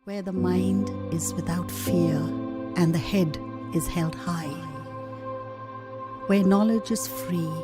where the mind is without fear and the head is held high, where knowledge is free.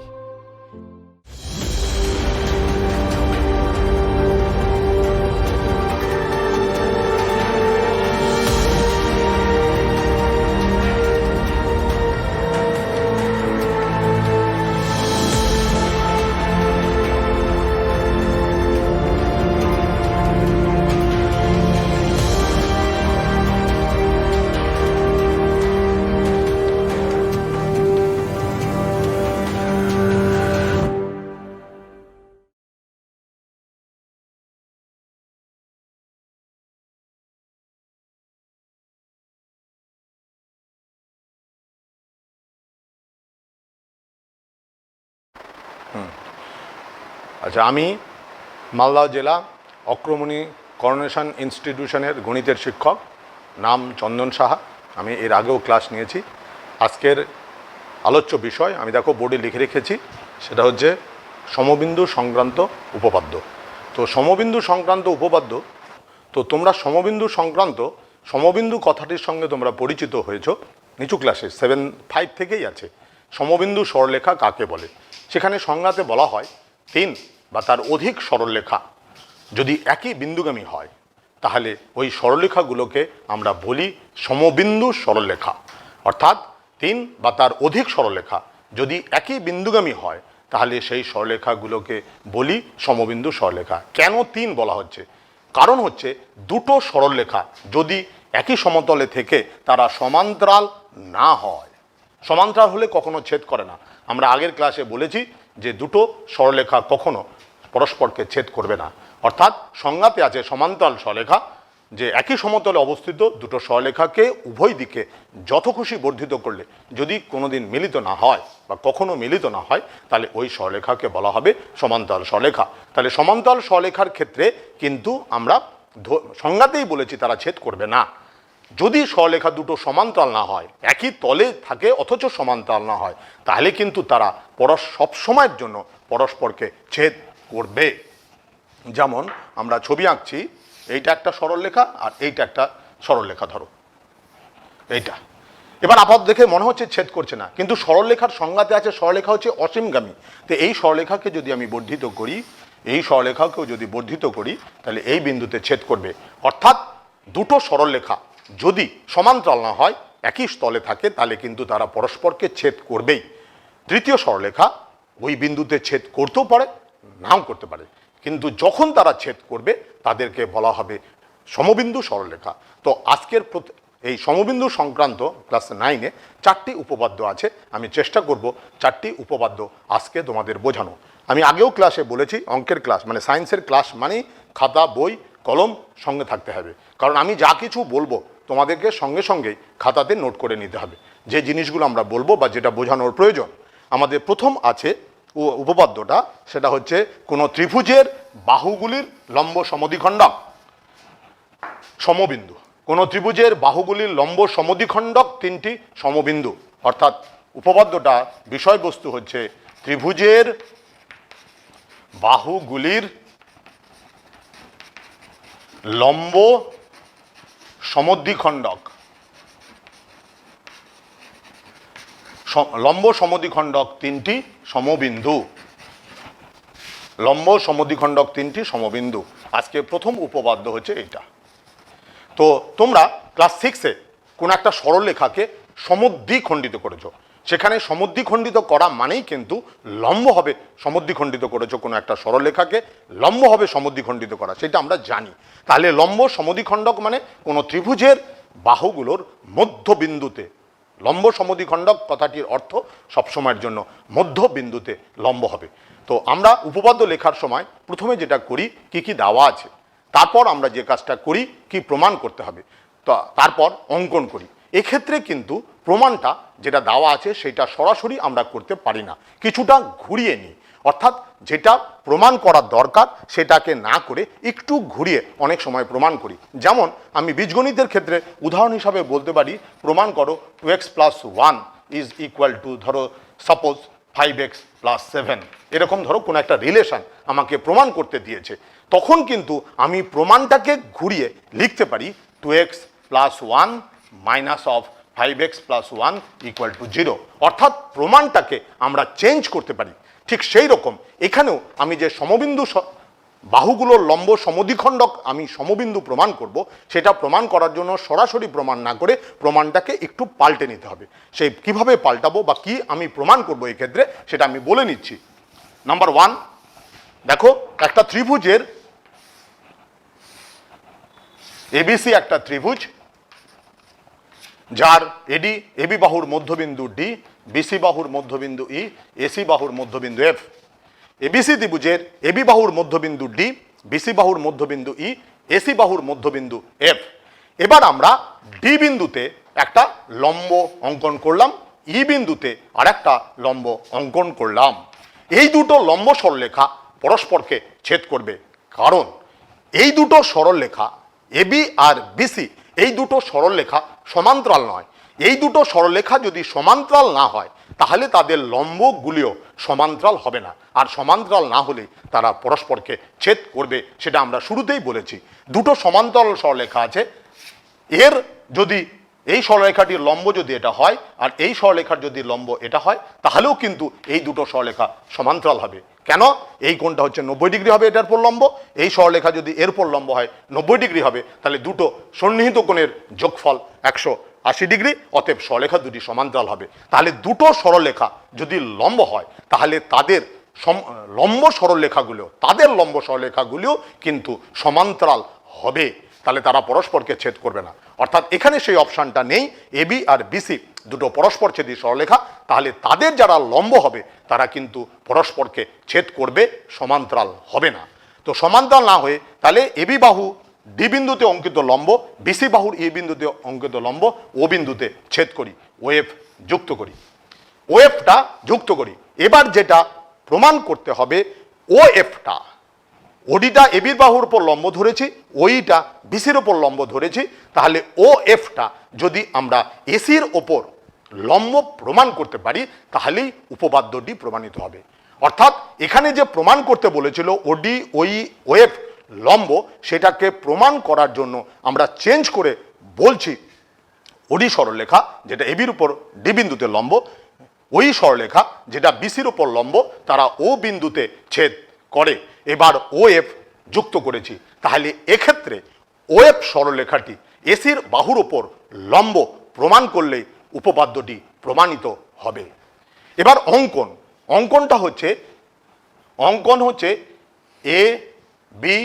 আচ্ছা, আমি মালদা জেলা অক্রমণী coronation ইনস্টিটিউশনের গণিতের শিক্ষক, নাম চন্দন সাহা। আমি এর আগেও ক্লাস নিয়েছি। আজকের আলোচ্য বিষয় আমি দেখো বোর্ডে লিখে রেখেছি, সেটা হচ্ছে সমবিন্দু সংক্রান্ত উপপাদ্য। তো সমবিন্দু সংক্রান্ত উপপাদ্য, তো তোমরা সমবিন্দু কথাটির সঙ্গে তোমরা পরিচিত হয়েছ নিচু ক্লাসে 7-5 থেকেই আছে। সমবিন্দু সরলরেখা কাকে বলে? সেখানে সংজ্ঞাতে বলা হয় 3 বা তার অধিক সরলরেখা যদি একই বিন্দুগামী হয় তাহলে ওই সরলরেখাগুলোকে আমরা বলি সমবিন্দু সরলরেখা। অর্থাৎ 3 বা তার অধিক সরলরেখা যদি একই বিন্দুগামী হয় তাহলে সেই সরলরেখাগুলোকে বলি সমবিন্দু সরলরেখা। কেন 3 বলা হচ্ছে? কারণ হচ্ছে দুটো সরলরেখা যদি একই সমতলে থেকে তারা সমান্তরাল না হয়, সমান্তরাল হলে কখনো ছেদ করে না। আমরা আগের ক্লাসে বলেছি যে দুটো সরলরেখা কখনো পরস্পরকে ছেদ করবে না। অর্থাৎ সংজ্ঞাতে আছে সমান্তরাল সরলরেখা, যে একই সমতলে অবস্থিত দুটো সরলরেখাকে উভয় দিকে যত খুশি বর্ধিত করলে যদি কোনোদিন মিলিত না হয় বা কখনো মিলিত না হয় তাহলে ওই সরলরেখাকে বলা হবে সমান্তরাল সরলরেখা। তাহলে সমান্তরাল সরলরেখার ক্ষেত্রে কিন্তু আমরা সংজ্ঞাতেই বলেছি তারা ছেদ করবে না। যদি সরলরেখা দুটো সমান্তরাল না হয়, একই তলে থাকে অথচ সমান্তরাল না হয়, তাহলে কিন্তু তারা সবসময়ের জন্য পরস্পরকে ছেদ করবে। যেমন আমরা ছবি আঁকছি, এইটা একটা সরলরেখা আর এইটা একটা সরলরেখা, ধরো এইটা। এবার আপাতত দেখে মনে হচ্ছে ছেদ করছে না, কিন্তু সরলরেখার সংজ্ঞাতে আছে সরলরেখা হচ্ছে অসীমগামী। তো এই সরলরেখাকে যদি আমি বর্ধিত করি, এই সরলরেখাকেও যদি বর্ধিত করি তাহলে এই বিন্দুতে ছেদ করবে। অর্থাৎ দুটো সরলরেখা যদি সমান্তরাল না হয়, একই স্থলে থাকে, তাহলে কিন্তু তারা পরস্পরকে ছেদ করবেই। তৃতীয় সরলরেখা ওই বিন্দুতে ছেদ করতেও পারে, নাও করতে পারে, কিন্তু যখন তারা ছেদ করবে তাদেরকে বলা হবে সমবিন্দু সরলরেখা। তো আজকের এই সমবিন্দু সংক্রান্ত ক্লাস 9-এ 4টি উপপাদ্য আছে। আমি চেষ্টা করব 4টি উপপাদ্য আজকে তোমাদের বোঝানো। আমি আগেও ক্লাসে বলেছি, অঙ্কের ক্লাস মানে সায়েন্সের ক্লাস মানে খাতা বই কলম সঙ্গে থাকতে হবে, কারণ আমি যা কিছু বলবো তোমাদেরকে সঙ্গে সঙ্গেই খাতাতে নোট করে নিতে হবে যে জিনিসগুলো আমরা বলবো বা যেটা বোঝানোর প্রয়োজন। আমাদের প্রথম আছে উপপাদ্যটা, সেটা হচ্ছে কোনো ত্রিভুজের বাহুগুলির লম্ব সমদ্বিখণ্ডক সমবিন্দু। কোনো ত্রিভুজের বাহুগুলির লম্ব সমদ্বিখণ্ডক 3টি সমবিন্দু। অর্থাৎ উপপাদ্যটা বিষয়বস্তু হচ্ছে ত্রিভুজের বাহুগুলির লম্ব সমদ্বিখণ্ডক, লম্ব সমদ্বিখণ্ডক 3টি সমবিন্দু, লম্ব সমদ্বিখণ্ডক 3টি সমবিন্দু। আজকে প্রথম উপপাদ্য হচ্ছে এইটা। তো তোমরা ক্লাস 6-এ কোন একটা সরলরেখাকে সমদ্বিখণ্ডিত করেছো, সেখানে সমদ্বিখণ্ডিত করা মানেই কিন্তু লম্ব হবে সমদ্বিখণ্ডিত করেছো কোনো একটা সরলরেখাকে, লম্ব হবে সমদ্বিখণ্ডিত করা, সেটা আমরা জানি। তাহলে লম্ব সমদ্বিখণ্ডক মানে কোনো ত্রিভুজের বাহুগুলোর মধ্যবিন্দুতে, লম্ব সমদ্বিখণ্ডক কথাটির অর্থ সবসময়ের জন্য মধ্যবিন্দুতে লম্ব হবে। তো আমরা উপপাদ্য লেখার সময় প্রথমে যেটা করি কি কি দেওয়া আছে, তারপর আমরা যে কাজটা করি কি প্রমাণ করতে হবে, তো তারপর অঙ্কন করি। এক্ষেত্রে কিন্তু প্রমাণটা যেটা দেওয়া আছে সেটা সরাসরি আমরা করতে পারি না, কিছুটা ঘুরিয়ে নিই। অর্থাৎ যেটা প্রমাণ করার দরকার সেটাকে না করে একটু ঘুরিয়ে অনেক সময় প্রমাণ করি। যেমন আমি বীজগণিতের ক্ষেত্রে উদাহরণ হিসাবে বলতে পারি, প্রমাণ করো 2x + 1 = ধরো সাপোজ 5x প্লাস 7, এরকম ধরো কোনো একটা রিলেশন আমাকে প্রমাণ করতে দিয়েছে, তখন কিন্তু আমি প্রমাণটাকে ঘুরিয়ে লিখতে পারি 2x plus 1 minus of 5x plus 1 equal to 0, অর্থাৎ প্রমাণটাকে আমরা চেঞ্জ করতে পারি। ঠিক সেই রকম এখানেও আমি যে সমবিন্দু বাহুগুলোর লম্ব সমদ্বিখণ্ডক আমি সমবিন্দু প্রমাণ করব, সেটা প্রমাণ করার জন্য সরাসরি প্রমাণ না করে প্রমাণটাকে একটু পাল্টে নিতে হবে। সেই কিভাবে পাল্টাবো বা কি আমি প্রমাণ করব এই ক্ষেত্রে সেটা আমি বলে নিচ্ছি। নাম্বার 1, দেখো একটা ত্রিভুজের এবিসি একটা ত্রিভুজ, যার এডি এবি বাহুর মধ্যবিন্দু ডি, বিসি বাহুর মধ্যবিন্দু ই, এসি বাহুর মধ্যবিন্দু এফ। এবিসি ত্রিভুজের এবি বাহুর মধ্যবিন্দু ডি, বিসি বাহুর মধ্যবিন্দু ই, এসি বাহুর মধ্যবিন্দু এফ। এবার আমরা ডি বিন্দুতে একটা লম্ব অঙ্কন করলাম, ই বিন্দুতে আর একটা লম্ব অঙ্কন করলাম। এই দুটো লম্ব সরলরেখা পরস্পরকে ছেদ করবে, কারণ এই দুটো সরলরেখা এবি আর বিসি, এই দুটো সরলরেখা সমান্তরাল নয়। এই দুটো সরলরেখা যদি সমান্তরাল না হয় তাহলে তাদের লম্বগুলিও সমান্তরাল হবে না, আর সমান্তরাল না হলে তারা পরস্পরকে ছেদ করবে, সেটা আমরা শুরুতেই বলেছি। দুটো সমান্তরাল সরলরেখা আছে, এর যদি এই সরলরেখাটির লম্ব যদি এটা হয় আর এই সরলরেখার যদি লম্ব এটা হয়, তাহলেও কিন্তু এই দুটো সরলরেখা সমান্তরাল হবে। কেন? এই কোণটা হচ্ছে 90 ডিগ্রি হবে এটার পর লম্ব, এই সরলরেখা যদি এর পর লম্ব হয় 90 ডিগ্রি হবে, তাহলে দুটো সন্নিহিত কোণের যোগফল 180 ডিগ্রি, অতএব সরলরেখা দুটি সমান্তরাল হবে। তাহলে দুটো সরলরেখা যদি লম্ব হয় তাহলে তাদের লম্ব সরলরেখাগুলো, তাদের লম্ব সরলরেখাগুলিও কিন্তু সমান্তরাল হবে, তাহলে তারা পরস্পরকে ছেদ করবে না। অর্থাৎ এখানে সেই অপশানটা নেই। এবি আর বিসি দুটো পরস্পর ছেদী সরলরেখা, তাহলে তাদের যারা লম্ব হবে তারা কিন্তু পরস্পরকে ছেদ করবে, সমান্তরাল হবে না। তো সমান্তরাল না হয়ে তাহলে এবি বাহু ডি বিন্দুতে অঙ্কিত লম্ব, বিসি বাহুর ই বিন্দুতে অঙ্কিত লম্ব ও বিন্দুতে ছেদ করি, ওএফ যুক্ত করি, ওএফটা যুক্ত করি। এবার যেটা প্রমাণ করতে হবে, ওএফটা, ওডিটা এবির বাহুর উপর লম্ব ধরেছি, ওইটা বিসির ওপর লম্ব ধরেছি, তাহলে ও এফটা যদি আমরা এসির ওপর লম্ব প্রমাণ করতে পারি তাহলেই উপপাদ্যটি প্রমাণিত হবে। অর্থাৎ এখানে যে প্রমাণ করতে বলেছিল ওডি ওই ওএফ লম্ব, সেটাকে প্রমাণ করার জন্য আমরা চেঞ্জ করে বলছি ওডি সরলরেখা যেটা এবির উপর ডি বিন্দুতে লম্ব, ওই সরলরেখা যেটা বিসির উপর লম্ব, তারা ও বিন্দুতে ছেদ করে। এবার ওএফ যুক্ত করেছি, তাহলে এক্ষেত্রে ওএফ সরলরেখাটি এসির বাহুর ওপর লম্ব প্রমাণ করলেই উপপাদ্যটি প্রমাণিত হবে। এবার অঙ্কনটা হচ্ছে, অঙ্কন হচ্ছে এ বি,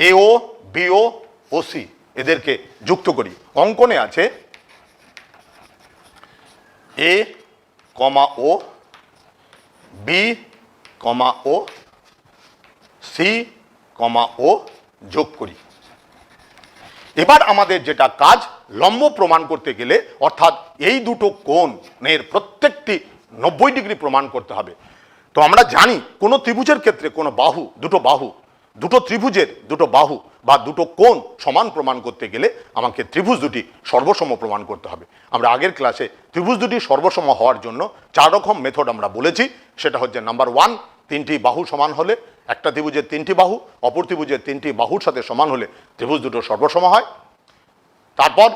এও বিও ও সি, এদেরকে যুক্ত করি। অঙ্কনে আছে এ কমা ও, বি কমা ও, সি কমা ও যোগ করি। এবার আমাদের যেটা কাজ, লম্ব প্রমাণ করতে গেলে অর্থাৎ এই দুটো কোণের প্রত্যেকটি 90 ডিগ্রি প্রমাণ করতে হবে। তো আমরা জানি কোনো ত্রিভুজের ক্ষেত্রে কোনো বাহু, দুটো ত্রিভুজের দুটো বাহু বা দুটো কোণ সমান প্রমাণ করতে গেলে আমাকে ত্রিভুজ দুটি সর্বসম প্রমাণ করতে হবে। আমরা আগের ক্লাসে ত্রিভুজ দুটি সর্বসম হওয়ার জন্য 4 রকম মেথড আমরা বলেছি। সেটা হচ্ছে নাম্বার 1, 3টি বাহু সমান হলে, একটা ত্রিভুজের 3টি বাহু অপর ত্রিভুজের 3টি বাহুর সাথে সমান হলে ত্রিভুজ দুটো সর্বসম হয়। তারপর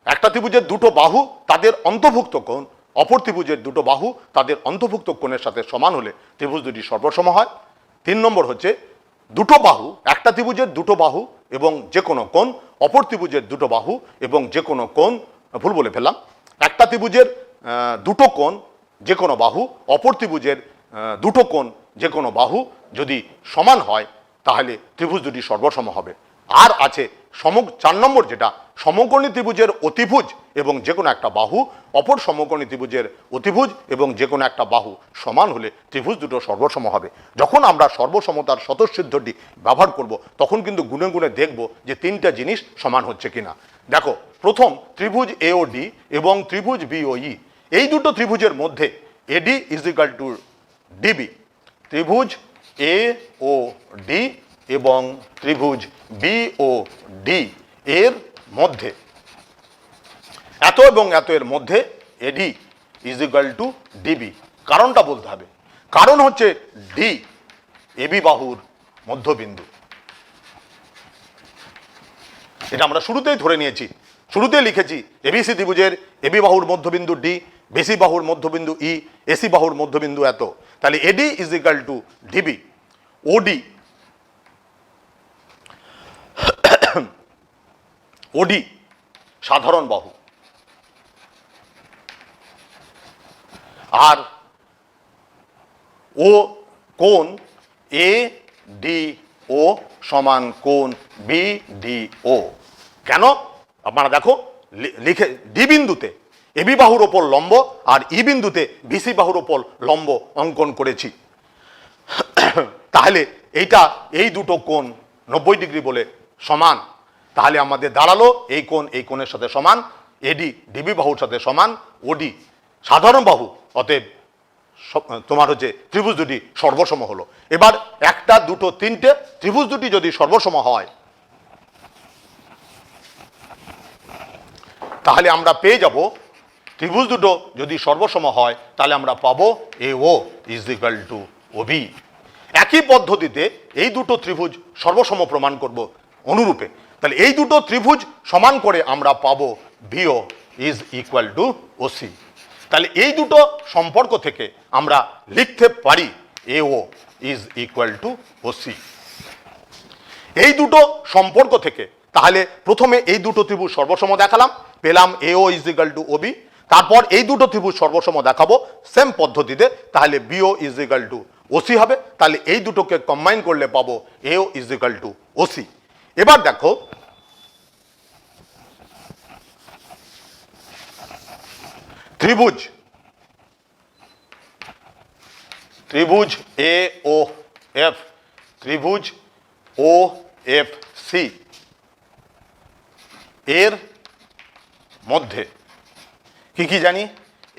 একটা ত্রিভুজের দুটো বাহু তাদের অন্তর্ভুক্ত কোণ অপর ত্রিভুজের দুটো বাহু তাদের অন্তর্ভুক্ত কোণের সাথে সমান হলে ত্রিভুজ দুটি সর্বসম হয়। 3 নম্বর হচ্ছে দুটো বাহু, একটা ত্রিভুজের দুটো বাহু এবং যে কোনো কোণ, অপর ত্রিভুজের দুটো বাহু এবং যে কোনো কোণ, ভুল বলে ফেললাম, একটা ত্রিভুজের দুটো কোণ যে কোনো বাহু, অপর ত্রিভুজের দুটো কোণ যে কোনো বাহু যদি সমান হয় তাহলে ত্রিভুজ দুটি সর্বসম হবে। আর আছে 4 নম্বর যেটা, সমকোণী ত্রিভুজের অতিভুজ এবং যে কোনো একটা বাহু অপর সমকোণী ত্রিভুজের অতিভুজ এবং যে কোনো একটা বাহু সমান হলে ত্রিভুজ দুটো সর্বসম হবে। যখন আমরা সর্বসমতার স্বতঃসিদ্ধটি ব্যবহার করব তখন কিন্তু গুণে গুণে দেখব যে 3টা জিনিস সমান হচ্ছে কিনা। দেখো, প্রথম ত্রিভুজ এ ও ডি এবং ত্রিভুজ বি ও ই, এই দুটো ত্রিভুজের মধ্যে এডি ইজ ইকাল টু ডিবি, ত্রিভুজ এ ও ডি এবং ত্রিভুজ বি ও ডি এর মধ্যে এত এবং এত এর মধ্যে এডি ইজ ইকুয়াল টু ডিবি। কারণটা বলতে হবে, কারণ হচ্ছে ডি এবি বাহুর মধ্যবিন্দু। এটা আমরা শুরুতেই ধরে নিয়েছি, শুরুতেই লিখেছি এবিসি ত্রিভুজের এবি বাহুর মধ্যবিন্দু ডি, বিসি বাহুর মধ্যবিন্দু ই, এসি বাহুর মধ্যবিন্দু এত। তাহলে AD is equal to DB. OD OD সাধারণ বাহু, আর ও কোণ এ ডি ও সমান কোণ বি ডি ও। কেন? আপনারা দেখো লিখে, ডি বিন্দুতে এবি বাহুর ওপর লম্ব আর ই বিন্দুতে বিসি বাহুর ওপর লম্ব অঙ্কন করেছি। তাহলে এই দুটো কোণ 90 ডিগ্রি বলে সমান। তাহলে আমাদের দাঁড়ালো এই কোণ এই কোণের সাথে সমান, এডি ডিবি বাহুর সাথে সমান, ওডি সাধারণ বাহু, অতএব তোমার হচ্ছে ত্রিভুজ দুটি সর্বসম হলো। এবার একটা দুটো তিনটে ত্রিভুজ দুটি যদি সর্বসম হয় তাহলে আমরা পেয়ে যাব, ত্রিভুজ দুটো যদি সর্বসম হয় তাহলে আমরা পাবো A O is equal to O B. একই পদ্ধতিতে এই দুটো ত্রিভুজ সর্বসম প্রমাণ করব অনুরূপে। তাহলে এই দুটো ত্রিভুজ সমান করে আমরা পাবো BO is equal to O C. তাহলে এই দুটো সম্পর্ক থেকে আমরা লিখতে পারি A O is equal to O C. এই দুটো সম্পর্ক থেকে তাহলে প্রথমে এই দুটো ত্রিভুজ সর্বসম দেখালাম, পেলাম A O is equal to O B. তারপর এই দুটো ত্রিভুজ সর্বসম দেখাবো সেম পদ্ধতিতে, তাহলে BO is equal to O C হবে। তাহলে এই দুটোকে কম্বাইন করলে পাবো A O is equal to O C. এবার দেখো ত্রিভুজ এ ও এফ, ত্রিভুজ ও এফ সি এর মধ্যে কি কি জানি?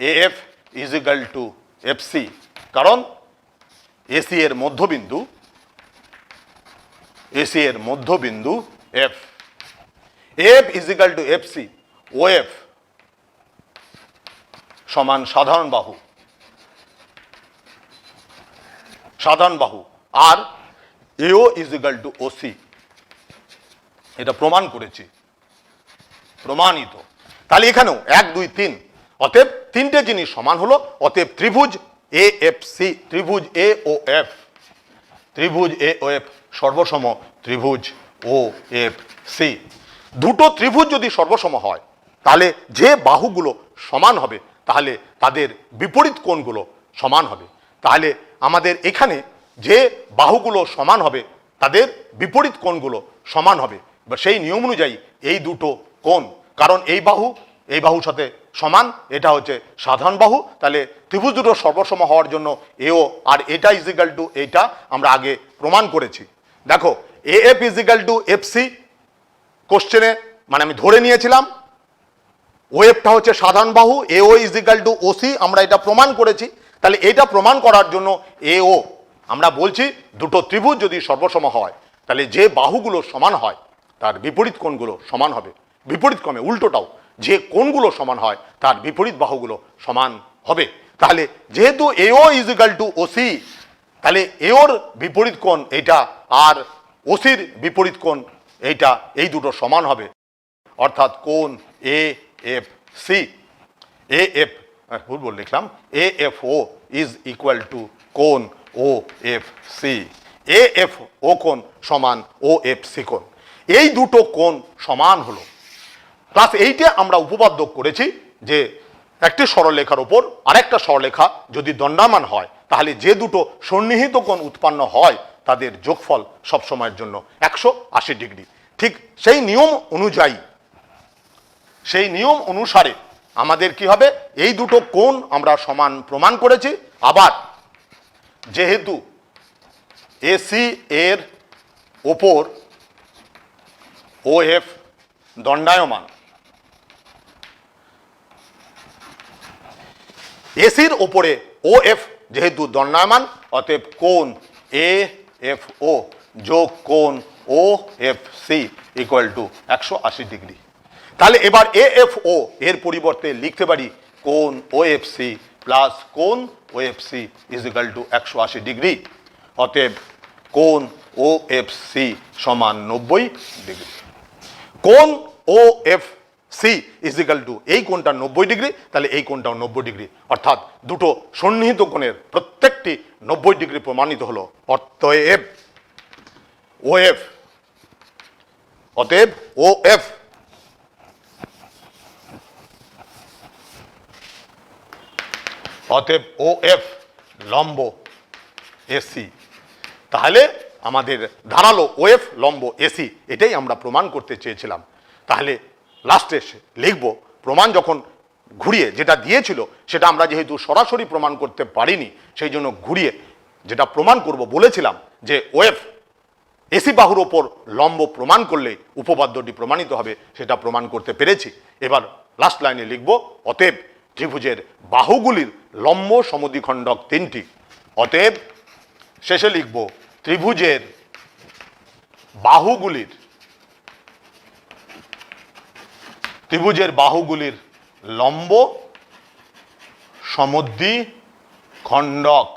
A F is equal to F C, কারণ এসি এর মধ্যবিন্দু F. F is equal to F C, O F সমান সাধারণ বাহু, আর AO is equal to O C. এটা প্রমাণ করেছি, প্রমাণিত। তাহলে এখানেও 1 2 3, অতএব তিনটে জিনিস সমান হলো। অতএব ত্রিভুজ এ এফ সি, ত্রিভুজ এ ও এফ সর্বসম ত্রিভুজ ও এফ সি। দুটো ত্রিভুজ যদি সর্বসম হয় তাহলে যে বাহুগুলো সমান হবে তাহলে তাদের বিপরীত কোণগুলো সমান হবে। তাহলে আমাদের এখানে যে বাহুগুলো সমান হবে তাদের বিপরীত কোণগুলো সমান হবে, বা সেই নিয়ম অনুযায়ী এই দুটো কোণ, কারণ এই বাহুর সাথে সমান, এটা হচ্ছে সাধারণ বাহু। তাহলে ত্রিভুজ দুটো সর্বসম হওয়ার জন্য এও আর এটা ইজ ইকুয়াল টু এইটা আমরা আগে প্রমাণ করেছি। দেখো A F is equal to F C, কোশ্চেনে মানে আমি ধরে নিয়েছিলাম ও এফটা হচ্ছে সাধারণ বাহু, A O is equal to O C, আমরা এটা প্রমাণ করেছি। তাহলে এটা প্রমাণ করার জন্য এ ও আমরা বলছি দুটো ত্রিভুজ যদি সর্বসম হয় তাহলে যে বাহুগুলো সমান হয় তার বিপরীত কোণগুলো সমান হবে। বিপরীত ক্রমে উল্টোটাও, যে কোণগুলো সমান হয় তার বিপরীত বাহুগুলো সমান হবে। তাহলে যেহেতু এও ইজ ইকুয়াল টু ওসি, তাহলে এওর বিপরীত কোণ এইটা আর ওসির বিপরীত কোণ এইটা, এই দুটো সমান হবে। অর্থাৎ কোণ A F C, A F ভুল লিখলাম, A F O is equal to কোণ O F C. A F O কোণ সমান ও এফ সি কোণ, এই দুটো কোণ সমান হলো। ক্লাস 8-এ আমরা উপপাদ্য করেছি যে একটি সরলরেখার উপর আরেকটা সরলরেখা যদি দণ্ডায়মান হয় তাহলে যে দুটো সন্নিহিত কোণ উৎপন্ন হয় তাদের যোগফল সবসময়ের জন্য 180 ডিগ্রি। ঠিক সেই নিয়ম অনুসারে আমাদের কি হবে, এই দুটো কোণ আমরা সমান প্রমাণ করেছি। আবার যেহেতু এসি এর ওপর ও এফ দণ্ডায়মান, এসির ওপরে ও এফ যেহেতু দণ্ডায়মান, অতএব কোণ এ এফ ও যোগ কোণ O F C equal to 180 degree. তাহলে এবার এ এফ ও এর পরিবর্তে লিখতে পারি কোণ ওএফসি প্লাস কোণ OFC is equal two 180 degree. অতএব কোণ ওএফসি সমান 90 ডিগ্রি। কোণ ওএফসি ইজ ইকাল টু এই কোণটা 90 ডিগ্রি, তাহলে এই কোণটাও 90 ডিগ্রি, অর্থাৎ দুটো সন্নিহিত কোণের প্রত্যেকটি 90 ডিগ্রি প্রমাণিত হলো। অতএব ওএফ লম্ব এসি। তাহলে আমাদের ধারালো ওএফ লম্ব এসি, এটাই আমরা প্রমাণ করতে চেয়েছিলাম। তাহলে লাস্টে লিখব প্রমাণ যখন ঘুরিয়ে যেটা দিয়েছিল সেটা আমরা যেহেতু সরাসরি প্রমাণ করতে পারিনি, সেই জন্য ঘুরিয়ে যেটা প্রমাণ করব বলেছিলাম যে ওএফ এসি বাহুর ওপর লম্ব প্রমাণ করলে উপপাদ্যটি প্রমাণিত হবে, সেটা প্রমাণ করতে পেরেছি। এবার লাস্ট লাইনে লিখব অতএব ত্রিভুজের বাহুগুলির লম্ব সমদ্বিখণ্ডক তিনটি। অতএব শেষে লিখব ত্রিভুজের বাহুগুলির লম্ব সমদ্বিখণ্ডক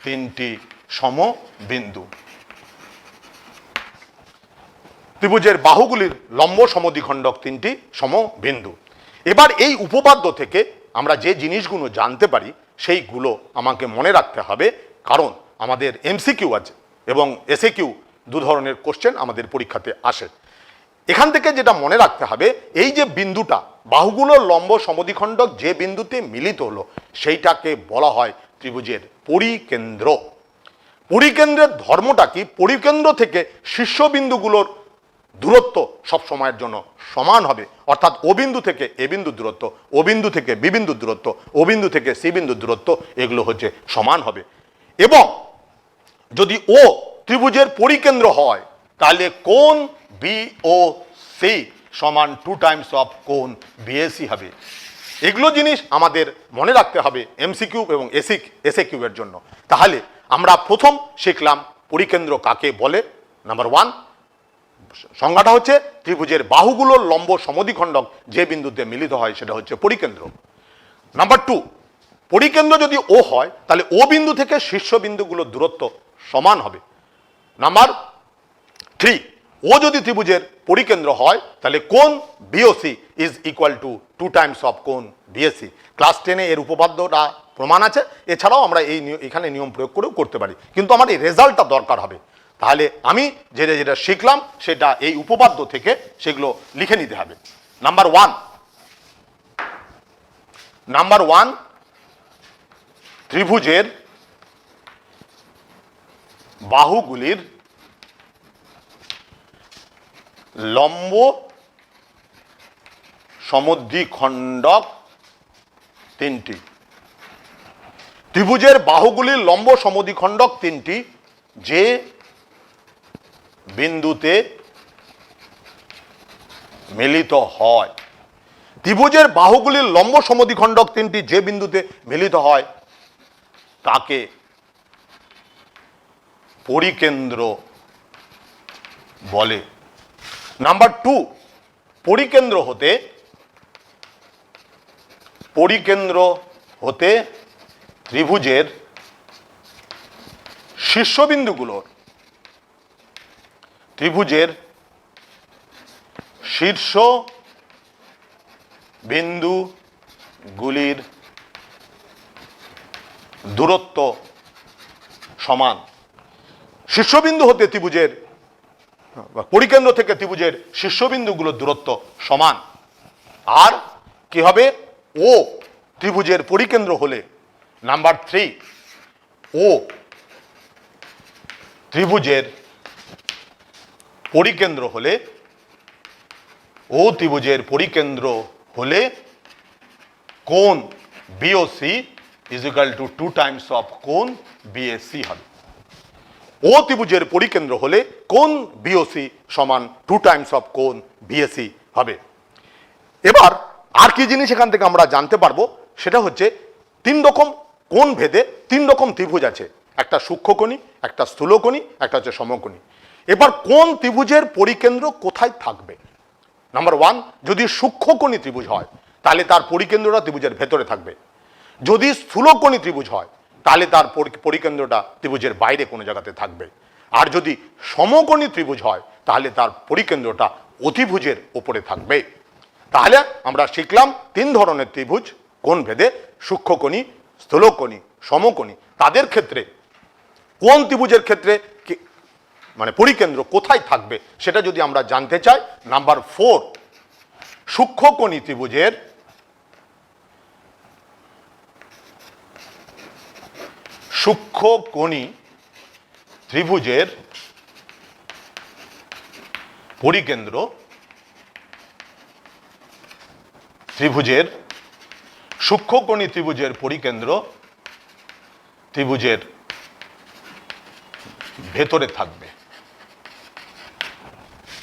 তিনটি সমবিন্দু। ত্রিভুজের বাহুগুলির লম্ব সমদ্বিখণ্ডক তিনটি সমবিন্দু। এবার এই উপপাদ্য থেকে আমরা যে জিনিসগুলো জানতে পারি সেইগুলো আমাকে মনে রাখতে হবে, কারণ আমাদের এমসিকিউ আছে এবং এসএকিউ দু ধরনের কোশ্চেন আমাদের পরীক্ষাতে আসে। এখান থেকে যেটা মনে রাখতে হবে, এই যে বিন্দুটা বাহুগুলোর লম্ব সমদ্বিখণ্ডক যে বিন্দুতে মিলিত হলো সেইটাকে বলা হয় ত্রিভুজের পরিকেন্দ্র। পরিকেন্দ্রের ধর্মটা কি? পরিকেন্দ্র থেকে শীর্ষবিন্দুগুলোর দূরত্ব সব সময়ের জন্য সমান হবে, অর্থাৎ ও বিন্দু থেকে এ বিন্দুর দূরত্ব, ও বিন্দু থেকে বি বিন্দুর দূরত্ব, ও বিন্দু থেকে সি বিন্দুর দূরত্ব এগুলো হচ্ছে সমান হবে। এবং যদি ও ত্রিভুজের পরিকেন্দ্র হয় তাহলে কোণ বিওসি সমান 2 টাইমস অফ কোণ বিএসি হবে। এগুলো জিনিস আমাদের মনে রাখতে হবে এমসিকিউ এবং এসএকিউ এর জন্য। তাহলে আমরা প্রথম শিখলাম পরিকেন্দ্র কাকে বলে। নাম্বার 1 সংজ্ঞাটা হচ্ছে ত্রিভুজের বাহুগুলোর লম্ব সমদ্বিখণ্ডক যে বিন্দুতে মিলিত হয় সেটা হচ্ছে পরিকেন্দ্র। নাম্বার 2 পরিকেন্দ্র যদি ও হয় তাহলে ও বিন্দু থেকে শীর্ষ বিন্দুগুলোর দূরত্ব সমান হবে। নাম্বার 3 ও যদি ত্রিভুজের পরিকেন্দ্র হয় তাহলে কোণ BOC is equal to 2 times of কোণ বিএসি। ক্লাস 10-এ এর উপপাদ্যটা প্রমাণ আছে, এছাড়াও আমরা এখানে নিয়ম প্রয়োগ করেও করতে পারি, কিন্তু আমার এই রেজাল্টটা দরকার হবে। তাহলে আমি যেটা শিখলাম সেটা এই উপপাদ্য থেকে সেগুলো লিখে নিতে হবে। নাম্বার 1 ত্রিভুজের বাহুগুলির লম্ব সমদ্বিখণ্ডক তিনটি। ত্রিভুজের বাহুগুলির লম্ব সমদ্বিখণ্ডক তিনটি যে বিন্দুতে মিলিত হয়। ত্রিভুজের বাহুগুলির লম্ব সমদ্বিখণ্ডক তিনটি যে বিন্দুতে মিলিত হয় তাকে পরিকেন্দ্র বলে। নাম্বার 2 পরিকেন্দ্র হতে ত্রিভুজের শীর্ষবিন্দুগুলোর শীর্ষ বিন্দুগুলির দূরত্ব সমান। শীর্ষবিন্দু হতে ত্রিভুজের পরিকেন্দ্র থেকে ত্রিভুজের শীর্ষবিন্দুগুলোর দূরত্ব সমান। আর কি হবে? ও ত্রিভুজের পরিকেন্দ্র হলে নাম্বার 3 ও ত্রিভুজের পরিকেন্দ্র হলে কোণ BOC is equal to 2 times of কোণ বিএসি হবে। ও ত্রিভুজের পরিকেন্দ্র হলে কোণ বিওসি সমান 2 টাইমস অফ কোণ বিএসি হবে। এবার আর কি জিনিস এখান থেকে আমরা জানতে পারবো সেটা হচ্ছে 3 রকম কোণ ভেদে 3 রকম ত্রিভুজ আছে, একটা সূক্ষ্মকোণী, একটা স্থূলকোণী, একটা হচ্ছে সমকোণী। এবার কোন ত্রিভুজের পরিকেন্দ্র কোথায় থাকবে? নাম্বার 1 যদি সূক্ষ্মকোণী ত্রিভুজ হয় তাহলে তার পরিকেন্দ্রটা ত্রিভুজের ভেতরে থাকবে। যদি স্থূলকোণী ত্রিভুজ হয় তাহলে তার পরিকেন্দ্রটা ত্রিভুজের বাইরে কোনো জায়গাতে থাকবে। আর যদি সমকোণী ত্রিভুজ হয় তাহলে তার পরিকেন্দ্রটা অতিভুজের ওপরে থাকবে। তাহলে আমরা শিখলাম তিন ধরনের ত্রিভুজ কোণ ভেদে, সূক্ষ্মকোণী, স্থূলকোণী, সমকোণী। তাদের ক্ষেত্রে কোন ত্রিভুজের ক্ষেত্রে মানে পরিকেন্দ্র কোথায় থাকবে সেটা যদি আমরা জানতে চাই, নাম্বার 4, সূক্ষ্মকোণী ত্রিভুজের পরিকেন্দ্র সূক্ষ্মকোণী ত্রিভুজের পরিকেন্দ্র ত্রিভুজের ভেতরে থাকবে।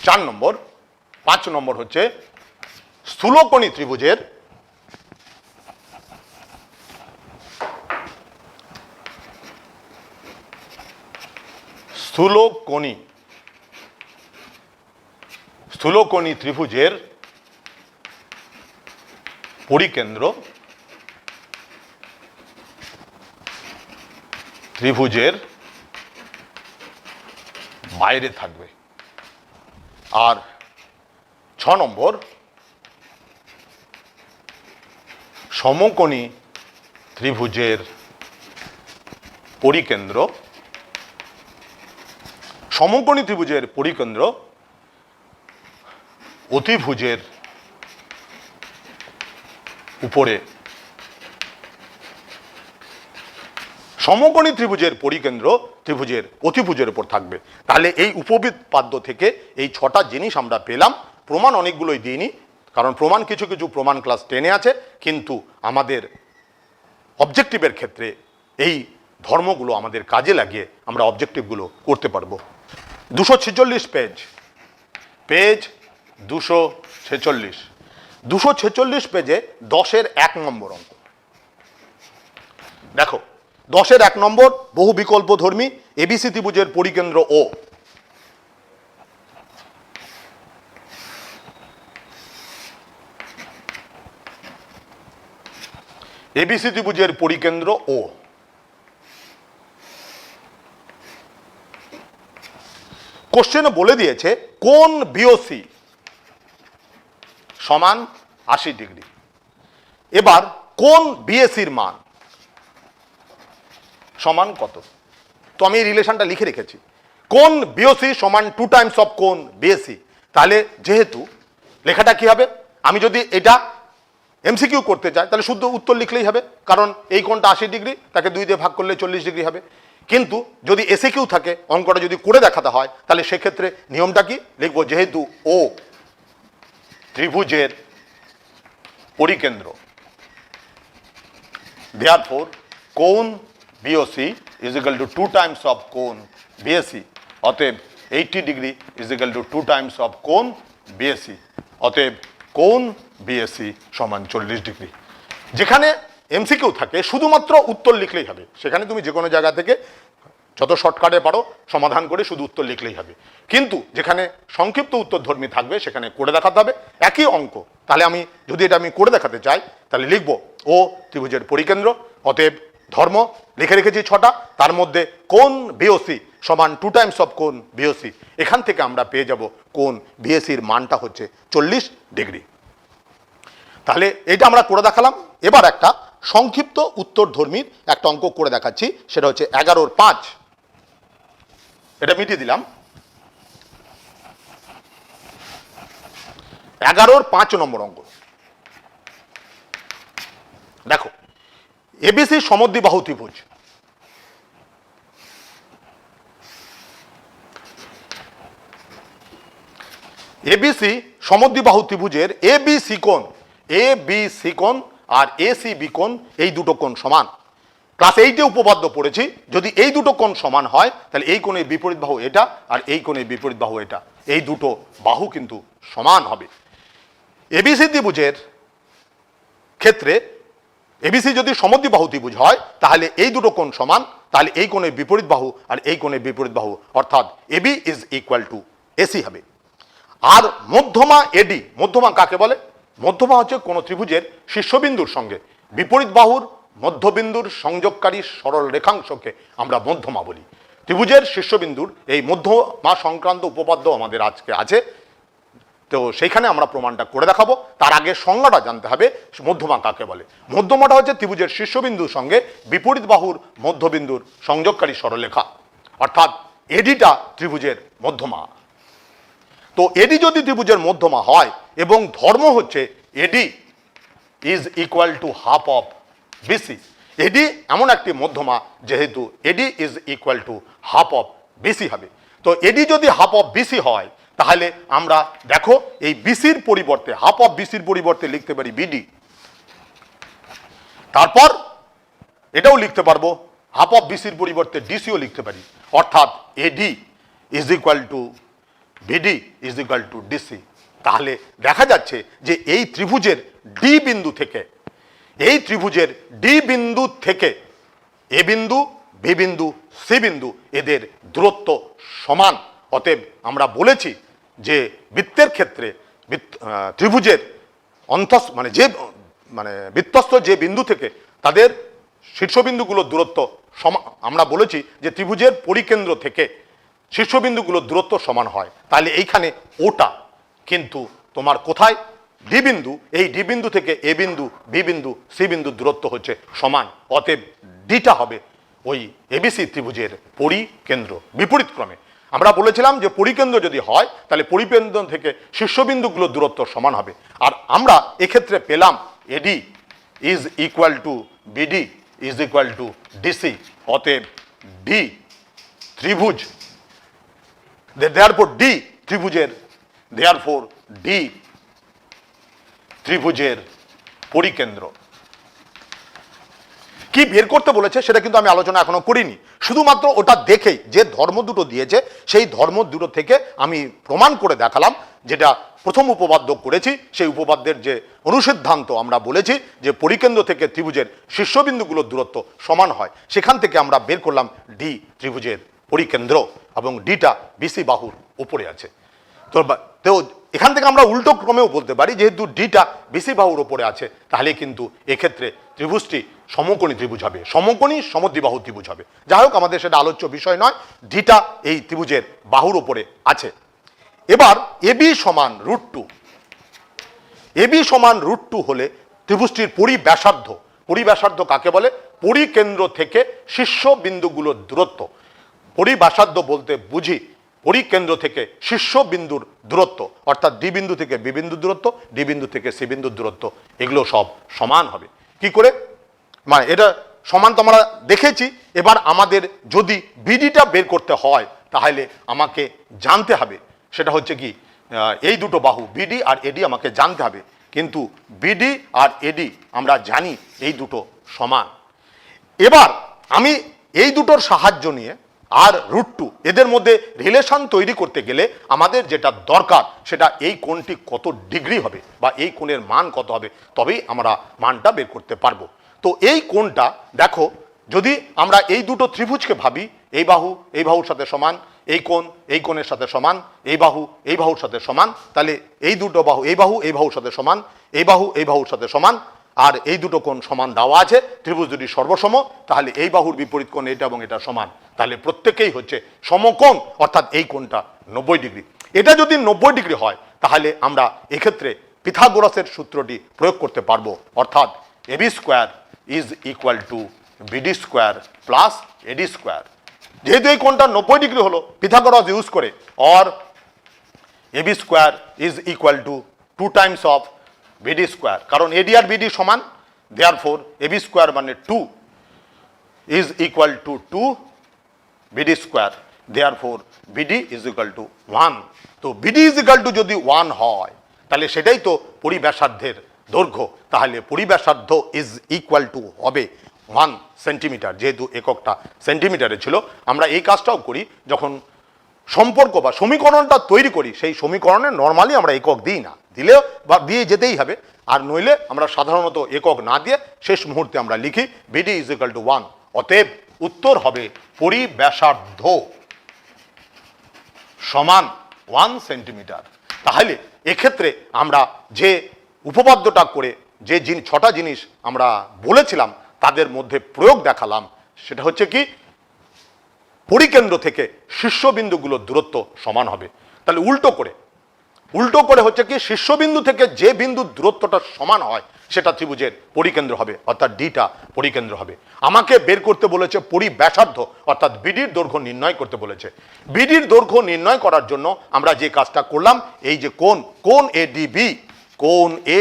4 নম্বর। 5 নম্বর হচ্ছে স্থূলকোণী ত্রিভুজের স্থূলকোণী ত্রিভুজের পরিকেন্দ্র ত্রিভুজের বাইরে থাকবে। আর 6 নম্বর, সমকোণী ত্রিভুজের পরিকেন্দ্র অতিভুজের উপরে, সমকোণী ত্রিভুজের পরিকেন্দ্র ত্রিভুজের অতিভুজের উপর থাকবে। তাহলে এই উপবিপাদ্য থেকে এই 6টা জিনিস আমরা পেলাম। প্রমাণ অনেকগুলোই দিইনি, কারণ প্রমাণ কিছু কিছু প্রমাণ ক্লাস 10-এ আছে, কিন্তু আমাদের অবজেক্টিভের ক্ষেত্রে এই ধর্মগুলো আমাদের কাজে লাগিয়ে আমরা অবজেক্টিভগুলো করতে পারবো। 246 পেজ 246 পেজে 10-এর 1 নম্বর অঙ্ক। দেখো, 10-এর 1 নম্বর, বহু বিকল্প ধর্মী এবিসি ত্রিভুজের পরিকেন্দ্র ও। এবিসি ত্রিভুজের পরিকেন্দ্র ও। কোশ্চেনে বলে দিয়েছে কোণ বিওসি সমান 80 ডিগ্রি। এবার কোণ বিএসির মান সমান কত? তো আমি এই রিলেশনটা লিখে রেখেছি, কোণ বিওসি সমান 2 টাইমস অফ কোণ বিএসি। তাহলে যেহেতু লেখাটা কি হবে, আমি যদি এটা এমসিকিউ করতে চাই তাহলে শুদ্ধ উত্তর লিখলেই হবে, কারণ এই কোণটা 80 ডিগ্রি, তাকে 2 দিয়ে ভাগ করলে 40 ডিগ্রি হবে। কিন্তু যদি এসিকিউ থাকে, অঙ্কটা যদি করে দেখাতে হয়, তাহলে সেক্ষেত্রে নিয়মটা কি লিখবো, যেহেতু ও ত্রিভুজের পরিকেন্দ্র, therefore কোণ BOC is equal to 2 times of কোণ বিএসি। অতএব 80 degree is equal to 2 times of কোণ বিএসি। অতএব কোণ বিএসি সমান 40 ডিগ্রি। যেখানে এমসিকিউ থাকে শুধুমাত্র উত্তর লিখলেই হবে, সেখানে তুমি যে কোনো জায়গা থেকে যত শর্টকাটে পারো সমাধান করে শুধু উত্তর লিখলেই হবে। কিন্তু যেখানে সংক্ষিপ্ত উত্তরধর্মী থাকবে সেখানে করে দেখাতে হবে একই অঙ্ক। তাহলে আমি যদি এটা করে দেখাতে চাই তাহলে লিখব ও ত্রিভুজের পরিকেন্দ্র, অতএব ধর্ম লিখে রেখেছি 6টা, তার মধ্যে কোণ বিওসি সমান 2 টাইমস অফ কোণ বিওসি। এখান থেকে আমরা পেয়ে যাব কোণ বিএসির মানটা হচ্ছে 40 ডিগ্রি। তাহলে এটা আমরা করে দেখালাম। এবার একটা সংক্ষিপ্ত উত্তরধর্মীর একটা অঙ্ক করে দেখাচ্ছি, সেটা হচ্ছে 11-র 5। এটা মিটিয়ে দিলাম। 11-র 5 নম্বর অঙ্ক। দেখো, এবিসি সমদ্বিবাহু ত্রিভুজ। এবিসি সমদ্বিবাহু ত্রিভুজের এবিসি কোণ আর এসিবি কোণ, এই দুটো কোণ সমান। ক্লাস 8-এ উপপাদ্য পড়েছি, যদি এই দুটো কোণ সমান হয় তাহলে এই কোণের বিপরীত বাহু এটা আর এই কোণের বিপরীত বাহু এটা, এই দুটো বাহু কিন্তু সমান হবে। এবিসি ত্রিভুজের ক্ষেত্রে এবিসি যদি সমদ্বিবাহু ত্রিভুজ হয় তাহলে এই দুটো কোণ সমান, তাহলে এই কোণের বিপরীত বাহু আর এই কোণের বিপরীত বাহু অর্থাৎ AB is equal to AC হবে। আর মধ্যমা এডি, মধ্যমা কাকে বলে? মধ্যমা হচ্ছে কোনো ত্রিভুজের শীর্ষবিন্দুর সঙ্গে বিপরীত বাহুর মধ্যবিন্দুর সংযোগকারী সরল রেখাংশকে আমরা মধ্যমা বলি। ত্রিভুজের শীর্ষবিন্দুর এই মধ্যমা সংক্রান্ত উপপাদ্য আমাদের আজকে আছে, তো সেইখানে আমরা প্রমাণটা করে দেখাবো। তার আগে সংজ্ঞাটা জানতে হবে মধ্যমা কাকে বলে। মধ্যমাটা হচ্ছে ত্রিভুজের শীর্ষবিন্দুর সঙ্গে বিপরীত বাহুর মধ্যবিন্দুর সংযোগকারী সরলরেখা, অর্থাৎ এডিটা ত্রিভুজের মধ্যমা। তো এডি যদি ত্রিভুজের মধ্যমা হয় এবং ধর্ম হচ্ছে AD is equal to half of BC, AD এমন একটি মধ্যমা যেহেতু AD is equal to half of BC হবে। তো এডি যদি হাফ অফ বিসি হয় তাহলে আমরা দেখো এই বিসির পরিবর্তে হাফ অফ বিসির পরিবর্তে লিখতে পারি বিডি, তারপর এটাও লিখতে পারবো হাফ অফ বিসির পরিবর্তে ডিসিও লিখতে পারি, অর্থাৎ এডি is equal to BD is equal two DC. তাহলে দেখা যাচ্ছে যে এই ত্রিভুজের ডি বিন্দু থেকে এ বিন্দু, বি বিন্দু, সি বিন্দু এদের দূরত্ব সমান। অতএব আমরা বলেছি যে বৃত্তের ক্ষেত্রে ত্রিভুজের বৃত্তস্থ যে বিন্দু থেকে তাদের শীর্ষবিন্দুগুলোর দূরত্ব সমান। আমরা বলেছি যে ত্রিভুজের পরিকেন্দ্র থেকে শীর্ষবিন্দুগুলোর দূরত্ব সমান হয়। তাহলে এইখানে ওটা কিন্তু তোমার কোথায় ডি বিন্দু, এই ডি বিন্দু থেকে এ বিন্দু, বি বিন্দু, সি বিন্দুর দূরত্ব হচ্ছে সমান। অতএব ডিটা হবে ওই এবিসি ত্রিভুজের পরিকেন্দ্র। বিপরীত ক্রমে আমরা বলেছিলাম যে পরিকেন্দ্র যদি হয় তাহলে পরিকেন্দ্র থেকে শীর্ষবিন্দুগুলোর দূরত্ব সমান হবে। আর আমরা এক্ষেত্রে পেলাম এডি is equal to BD is equal two DC. অতএব ডি ত্রিভুজ, therefore D ত্রিভুজের পরিকেন্দ্র। কি বের করতে বলেছে সেটা কিন্তু আমি আলোচনা এখনো করিনি, শুধুমাত্র ওটা দেখেই যে ধর্ম দুটো দিয়েছে সেই ধর্ম দুটো থেকে আমি প্রমাণ করে দেখালাম। যেটা প্রথম উপপাদ্য করেছি সেই উপপাদ্যের যে অনুসিদ্ধান্ত আমরা বলেছি যে পরিকেন্দ্র থেকে ত্রিভুজের শীর্ষবিন্দুগুলোর দূরত্ব সমান হয়, সেখান থেকে আমরা বের করলাম ডি ত্রিভুজের পরিকেন্দ্র এবং ডিটা বিসি বাহুর উপরে আছে। তো এখান থেকে আমরা উল্টো ক্রমেও বলতে পারি যেহেতু ডিটা বিসি বাহুর উপরে আছে তাহলে কিন্তু এক্ষেত্রে ত্রিভুজটি সমকোণী ত্রিভুজ হবে, সমকোণী সমদ্বিবাহু ত্রিভুজ হবে। যাই হোক, আমাদের সেটা আলোচ্য বিষয় নয়। ডিটা এই ত্রিভুজের বাহুর উপরে আছে। এবার এবি সমান √2, এবি সমান √2 হলে ত্রিভুজটির পরিব্যাসার্ধ কাকে বলে? পরিকেন্দ্র থেকে শীর্ষ বিন্দুগুলোর দূরত্ব। পরিব্যাসার্ধ বলতে বুঝি পরিকেন্দ্র থেকে শীর্ষ বিন্দুর দূরত্ব, অর্থাৎ ডি বিন্দু থেকে বি বিন্দুর দূরত্ব, ডি বিন্দু থেকে সি বিন্দুর দূরত্ব, এগুলো সব সমান হবে। কি করে? মানে এটা সমান তো আমরা দেখেছি। এবার আমাদের যদি বিডিটা বের করতে হয় তাহলে আমাকে জানতে হবে সেটা হচ্ছে কি এই দুটো বাহু বিডি আর এডি আমাকে জানতে হবে। কিন্তু বিডি আর এডি আমরা জানি এই দুটো সমান। এবার আমি এই দুটোর সাহায্য নিয়ে আর √2 এদের মধ্যে রিলেশন তৈরি করতে গেলে আমাদের যেটা দরকার সেটা এই কোণটি কত ডিগ্রি হবে বা এই কোণের মান কত হবে, তবেই আমরা মানটা বের করতে পারবো। তো এই কোণটা দেখো, যদি আমরা এই দুটো ত্রিভুজকে ভাবি, এই বাহুর সাথে সমান, এই কোণ এই কোণের সাথে সমান, এই বাহুর সাথে সমান, তাহলে এই দুটো বাহু এই বাহুর সাথে সমান, এই বাহুর সাথে সমান, আর এই দুটো কোণ সমান দেওয়া আছে। ত্রিভুজ দুটি সর্বসম, তাহলে এই বাহুর বিপরীত কোণ এটা এবং এটা সমান, তাহলে প্রত্যেকেই হচ্ছে সমকোণ, অর্থাৎ এই কোণটা 90 ডিগ্রি। এটা যদি 90 ডিগ্রি হয় তাহলে আমরা এক্ষেত্রে পিথাগোরাসের সূত্রটি প্রয়োগ করতে পারবো, অর্থাৎ AB square is equal to BD square plus AD square. যেহেতু এই কোণটা 90 ডিগ্রি হলো, পিথাগোরাস ইউজ করে or AB square is equal to 2 times of BD square, কারণ এডি আর বিডি সমান, দেয়ারফর এবি স্কোয়ার মানে 2 is equal to 2 BD square, therefore BD is equal to 1। তো বিডি ইজ ইকুয়াল টু যদি 1 হয় তাহলে সেটাই তো পরিব্যাসার্ধের দৈর্ঘ্য, তাহলে পরিব্যাসার্ধ ইজ ইকুয়াল টু হবে 1 সেন্টিমিটার। যেহেতু এককটা সেন্টিমিটারে ছিল, আমরা এই কাজটাও করি যখন সম্পর্ক বা সমীকরণটা তৈরি করি, সেই সমীকরণে নর্মালি আমরা একক দিই না, দিলেও বা দিয়ে যেতেই হবে, আর নইলে আমরা সাধারণত একক না দিয়ে শেষ মুহূর্তে আমরা লিখি বিডি ইজ ইকুয়াল টু 1। অতএব উত্তর হবে পরিব্যাসার্ধ সমান 1 সেন্টিমিটার। তাহলে এক্ষেত্রে আমরা যে উপপাদ্যটা করে যে ছটা জিনিস আমরা বলেছিলাম তাদের মধ্যে প্রয়োগ দেখালাম, সেটা হচ্ছে কি পরিকেন্দ্র থেকে শীর্ষবিন্দুগুলোর দূরত্ব সমান হবে। তাহলে উল্টো করে হচ্ছে কি শীর্ষবিন্দু থেকে যে বিন্দুর দূরত্বটা সমান হয় সেটা ত্রিভুজের পরিকেন্দ্র হবে, অর্থাৎ ডিটা পরিকেন্দ্র হবে। আমাকে বের করতে বলেছে পরিব্যাসার্ধ অর্থাৎ বিডির দৈর্ঘ্য নির্ণয় করতে বলেছে। বিডির দৈর্ঘ্য নির্ণয় করার জন্য আমরা যে কাজটা করলাম, এই যে কোণ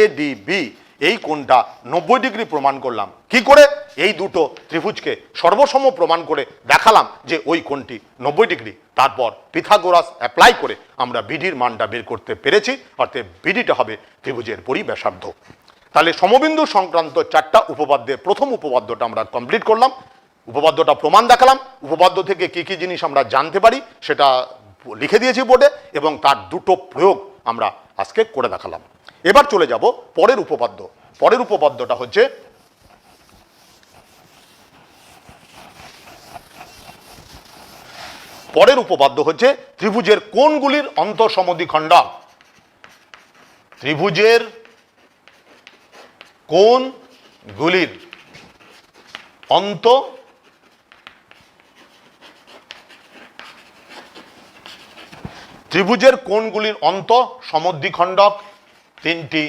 এডিবি এই কোণটা 90 ডিগ্রি প্রমাণ করলাম। কি করে? এই দুটো ত্রিভুজকে সর্বসম প্রমাণ করে দেখালাম যে ওই কোণটি 90 ডিগ্রি। তারপর পিথাগোরাস অ্যাপ্লাই করে আমরা বিডির মানটা বের করতে পেরেছি, অর্থাৎ বিডিটা হবে ত্রিভুজের পরিব্যাসার্ধ। তাহলে সমবিন্দু সংক্রান্ত 4টা উপপাদ্যের প্রথম উপপাদ্যটা আমরা কমপ্লিট করলাম, উপপাদ্যটা প্রমাণ দেখালাম। উপপাদ্য থেকে কি কি জিনিস আমরা জানতে পারি সেটা লিখে দিয়েছি বোর্ডে, এবং তার দুটো প্রয়োগ আমরা আজকে করে দেখালাম। এবার চলে যাব পরের উপপাদ্য। পরের উপপাদ্যটা হচ্ছে ত্রিভুজের কোণগুলির অন্তঃসমদ্বিখণ্ডক। ত্রিভুজের কোণগুলির অন্তঃসমদ্বিখণ্ডক 3টি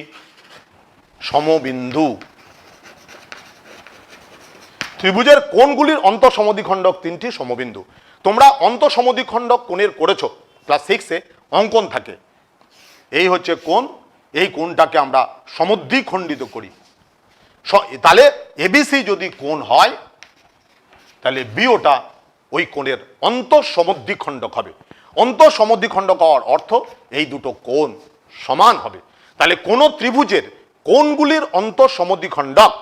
সমবিন্দু। ত্রিভুজের কোণগুলির অন্তঃসমদ্বিখণ্ডক 3টি সমবিন্দু। তোমরা অন্তঃসমদ্বিখণ্ডক কোণের করেছো ক্লাস 6-এ, অঙ্কন থাকে। এই হচ্ছে কোণ, এই কোণটাকে আমরা সমদ্বিখণ্ডিত করি। তাহলে এবিসি যদি কোণ হয় তাহলে বিওটা ওই কোণের অন্তঃসমদ্বিখণ্ডক হবে। অন্তঃসমদ্বিখণ্ডক হওয়ার অর্থ এই দুটো কোণ সমান হবে। তাহলে কোন ত্রিভুজের কোণগুলির অন্তঃসমদ্বিখণ্ডক,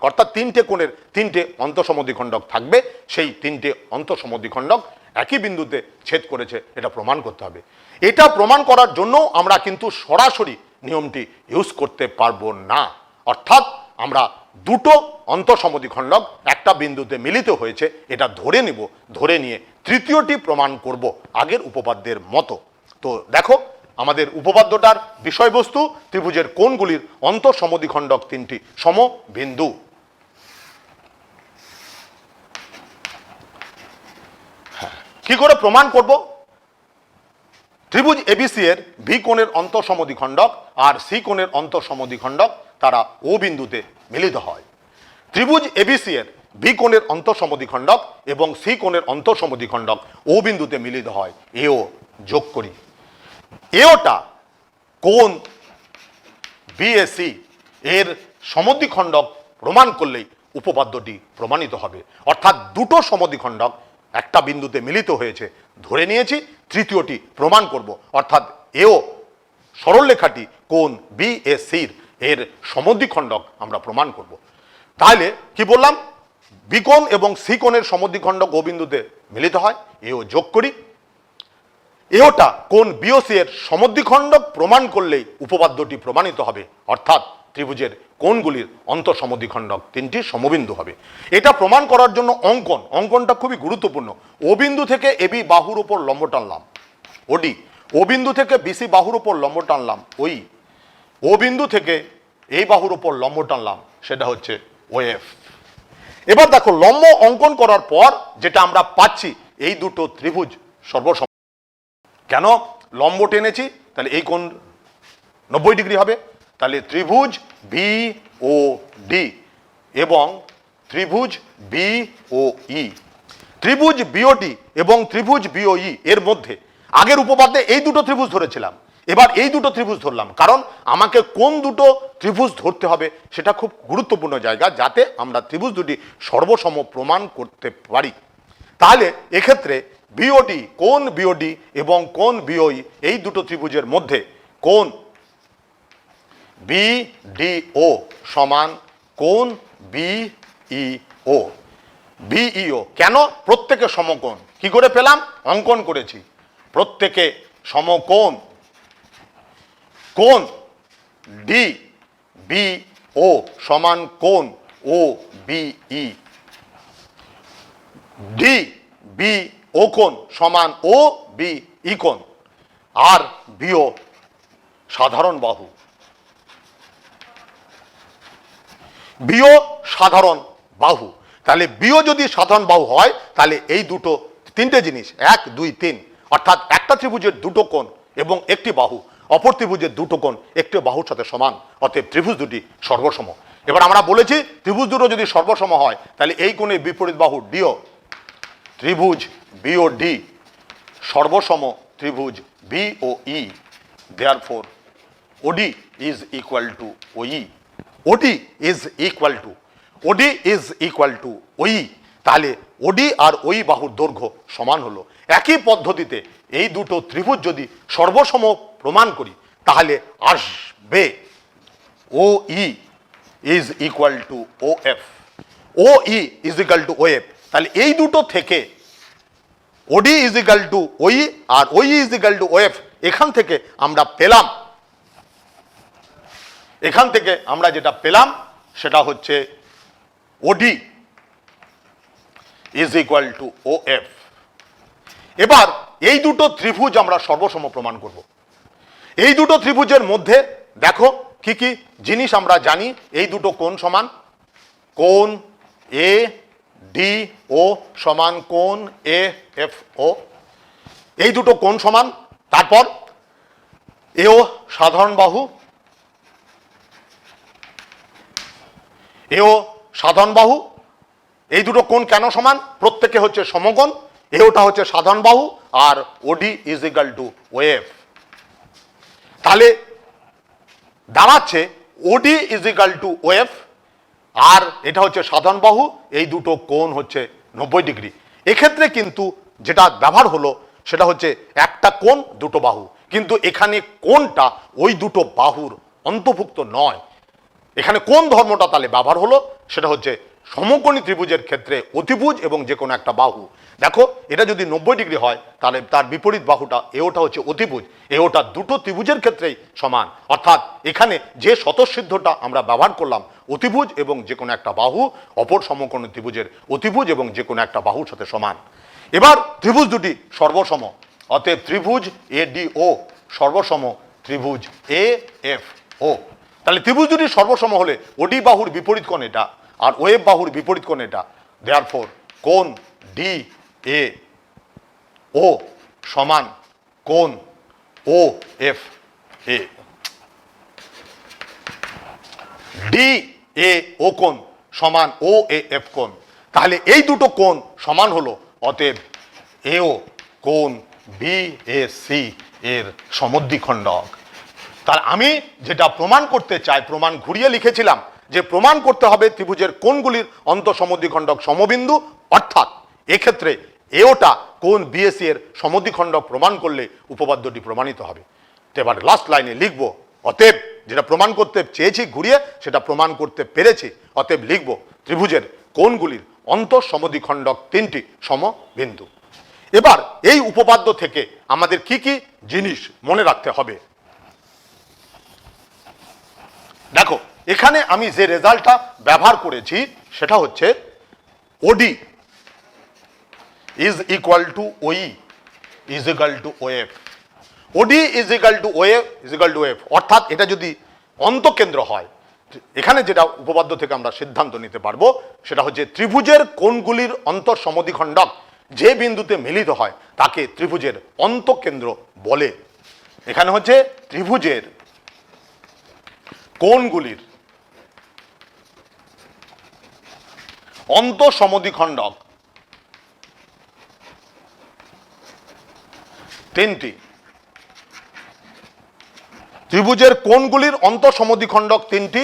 অর্থাৎ 3টে কোণের 3টে অন্তঃসমদ্বিখণ্ডক থাকবে, সেই 3টে অন্তঃসমদ্বিখণ্ডক একই বিন্দুতে ছেদ করেছে, এটা প্রমাণ করতে হবে। এটা প্রমাণ করার জন্য আমরা কিন্তু সরাসরি নিয়মটি ইউজ করতে পারবো না। অর্থাৎ আমরা দুটো অন্তঃসমদ্বিখণ্ডক একটা বিন্দুতে মিলিত হয়েছে এটা ধরে নিব, ধরে নিয়ে তৃতীয়টি প্রমাণ করব আগের উপপাদ্যের মতো। তো দেখো আমাদের উপপাদ্যটার বিষয়বস্তু ত্রিভুজের কোণগুলির অন্তঃসমদ্বিখণ্ডক 3টি সমবিন্দু। কি করে প্রমাণ করব? ত্রিভুজ এবিসি এর ভি কোণের অন্তঃসমদ্বিখণ্ডক আর সি কোণের অন্তঃসমদ্বিখণ্ডক তারা ও বিন্দুতে মিলিত হয়। ত্রিভুজ এবিসি এর ভি কোণের অন্তঃসমদ্বিখণ্ডক এবং সি কোণের অন্তঃসমদ্বিখণ্ডক ও বিন্দুতে মিলিত হয়। এও যোগ করি। এওটা কোণ বিএসি এর সমদ্বিখণ্ডক প্রমাণ করলেই উপপাদ্যটি প্রমাণিত হবে। অর্থাৎ দুটো সমদ্বিখণ্ডক একটা বিন্দুতে মিলিত হয়েছে ধরে নিয়েছি, তৃতীয়টি প্রমাণ করব। অর্থাৎ এও সরলরেখাটি কোণ বিএসির এর সমদ্বিখণ্ডক আমরা প্রমাণ করব। তাহলে কি বললাম? বি কোণ এবং সি কোণের সমদ্বিখণ্ডক ও বিন্দুতে মিলিত হয়, এও যোগ করি। এওটা কোণ বিওসি এর সমদ্বিখণ্ডক প্রমাণ করলেই উপপাদ্যটি প্রমাণিত হবে। অর্থাৎ ত্রিভুজের কোণগুলির অন্তঃসমদ্বিখণ্ডক 3টি সমবিন্দু হবে। এটা প্রমাণ করার জন্য অঙ্কনটা খুবই গুরুত্বপূর্ণ। ও বিন্দু থেকে এবি বাহুর উপর লম্ব টানলাম ওডি, ও বিন্দু থেকে বিসি বাহুর উপর লম্ব টানলাম ওই, ও বিন্দু থেকে এই বাহুর উপর লম্ব টানলাম সেটা হচ্ছে ওএফ। এবার দেখো লম্ব অঙ্কন করার পর যেটা আমরা পাচ্ছি, এই দুটো ত্রিভুজ সর্বসম। কেন লম্ব টেনেছি? তাহলে এই কোণ 90 ডিগ্রি হবে। তাহলে ত্রিভুজ বি ও ডি এবং ত্রিভুজ বি ও ই, ত্রিভুজ বিওডি এবং ত্রিভুজ বিওই এর মধ্যে আগের উপপাদ্যে এই দুটো ত্রিভুজ ধরেছিলাম, এবার এই দুটো ত্রিভুজ ধরলাম। কারণ আমাকে কোন দুটো ত্রিভুজ ধরতে হবে সেটা খুব গুরুত্বপূর্ণ জায়গা, যাতে আমরা ত্রিভুজ দুটি সর্বসম প্রমাণ করতে পারি। তাহলে এক্ষেত্রে বিওডি, কোণ বিওডি এবং কোণ বিওই এই দুটো ত্রিভুজের মধ্যে কোণ বিডিও সমান কোণ বিইও। বিইও কেন? প্রত্যেকে সমকোণ। কি করে পেলাম? অঙ্কন করেছি। প্রত্যেকে সমকোণ। কোণ ডি বিও সমান কোণ ও বিই। ডি বি ও কোণ সমান ও বি ই কোণ। আর বিও সাধারণ বাহু, বিও সাধারণ বাহু। তাহলে বিও যদি সাধারণ বাহু হয় তাহলে এই দুটো তিনটে জিনিস 1 2 3 অর্থাৎ একটা ত্রিভুজের দুটো কোণ এবং একটি বাহু অপর ত্রিভুজের দুটো কোণ একটি বাহুর সাথে সমান, অতএব ত্রিভুজ দুটি সর্বসম। এবার আমরা বলেছি ত্রিভুজ দুটো যদি সর্বসম হয় তাহলে এই কোণের বিপরীত বাহু ডিও, ত্রিভুজ বিও ডি সর্বসম ত্রিভুজ BOE, therefore OD is equal to OE, OD is equal to, OD is equal to OE. তাহলে ওডি আর ওই বাহুর দৈর্ঘ্য সমান হলো। একই পদ্ধতিতে এই দুটো ত্রিভুজ যদি সর্বসম প্রমাণ করি তাহলে আসবে O E is equal to O F, O E is equal to O F. তাহলে এই দুটো থেকে ওডি ইজ ইকুয়াল টু ওই আর OE is equal to O F, এখান থেকে আমরা পেলাম, এখান থেকে আমরা যেটা পেলাম সেটা হচ্ছে OD is equal to O F. এবার এই দুটো ত্রিভুজ আমরা সর্বসম প্রমাণ করব। এই দুটো ত্রিভুজের মধ্যে দেখো কি কি জিনিস আমরা জানি। এই দুটো কোণ সমান, কোণ এ ডি ও সমান কোণ এ এফ ও, এই দুটো কোণ সমান। তারপর এও সাধারণ বাহু, এও সাধারণ বাহু। এই দুটো কোণ কেন সমান? প্রত্যেকে হচ্ছে সমকোণ, এওটা হচ্ছে সাধারণ বাহু আর ওডি ইজ ইকুয়াল টু ওএফ। তাহলে দাঁড়াচ্ছে ওডি ইজ ইকুয়াল টু ওএফ আর এটা হচ্ছে সাধারণ বাহু, এই দুটো কোণ হচ্ছে 90 ডিগ্রি। এক্ষেত্রে কিন্তু যেটা ব্যবহার হলো সেটা হচ্ছে একটা কোণ দুটো বাহু, কিন্তু এখানে কোণটা ওই দুটো বাহুর অন্তর্ভুক্ত নয়। এখানে কোন ধর্মটা তাহলে ব্যবহার হলো সেটা হচ্ছে সমকোণী ত্রিভুজের ক্ষেত্রে অতিভুজ এবং যে কোনো একটা বাহু। দেখো এটা যদি 90 ডিগ্রি হয় তাহলে তার বিপরীত বাহুটা এওটা হচ্ছে অতিভুজ, এওটা দুটো ত্রিভুজের ক্ষেত্রেই সমান। অর্থাৎ এখানে যে স্বতঃসিদ্ধটা আমরা ব্যবহার করলাম অতিভুজ এবং যে কোনো একটা বাহু অপর সমকোণী ত্রিভুজের অতিভুজ এবং যে কোনো একটা বাহুর সাথে সমান। এবার ত্রিভুজ দুটি সর্বসম, অতএব ত্রিভুজ এ ডি ও সর্বসম ত্রিভুজ এ এফ ও। তাহলে ত্রিভুজ দুটি সর্বসম হলে ওডি বাহুর বিপরীত কোণ এটা আর ওএফ বাহুর বিপরীত কোণ এটা, দেয়ারফর কোণ ডি এ ও সমান কোণ O F A, D A ও কোণ সমান ও এ এফ কোণ। তাহলে এই দুটো কোণ সমান হলো, অতএব এও কোণ বি এ সি এর সমদ্বিখণ্ডক। তার আমি যেটা প্রমাণ করতে চাই, প্রমাণ ঘুরিয়ে লিখেছিলাম যে প্রমাণ করতে হবে ত্রিভুজের কোণগুলির অন্তঃসমদ্বিখণ্ডক সমবিন্দু, অর্থাৎ এক্ষেত্রে এওটা কোণ বিএসি এর সমদ্বিখণ্ডক প্রমাণ করলে উপপাদ্যটি প্রমাণিত হবে। তো এবার লাস্ট লাইনে লিখব, অতএব যেটা প্রমাণ করতে চেয়েছি ঘুরিয়ে সেটা প্রমাণ করতে পেরেছি, অতএব লিখব ত্রিভুজের কোণগুলির অন্তঃসমদ্বিখণ্ডক তিনটি সমবিন্দু। এবার এই উপপাদ্য থেকে আমাদের কি কি জিনিস মনে রাখতে হবে দেখো। এখানে আমি যে রেজাল্টটা ব্যবহার করেছি সেটা হচ্ছে OD is equal to OE is equal to OF, OD is equal to OF is equal to OF. অর্থাৎ এটা যদি অন্তঃকেন্দ্র হয়, এখানে যেটা উপপাদ্য থেকে আমরা সিদ্ধান্ত নিতে পারবো সেটা হচ্ছে ত্রিভুজের কোণগুলির অন্তঃসমদ্বিখণ্ডক যে বিন্দুতে মিলিত হয় তাকে ত্রিভুজের অন্তঃকেন্দ্র বলে। এখানে হচ্ছে ত্রিভুজের কোণগুলির অন্তঃসমদ্বিখণ্ডক তিনটি, ত্রিভুজের কোণগুলির অন্তঃসমদ্বিখণ্ডক তিনটি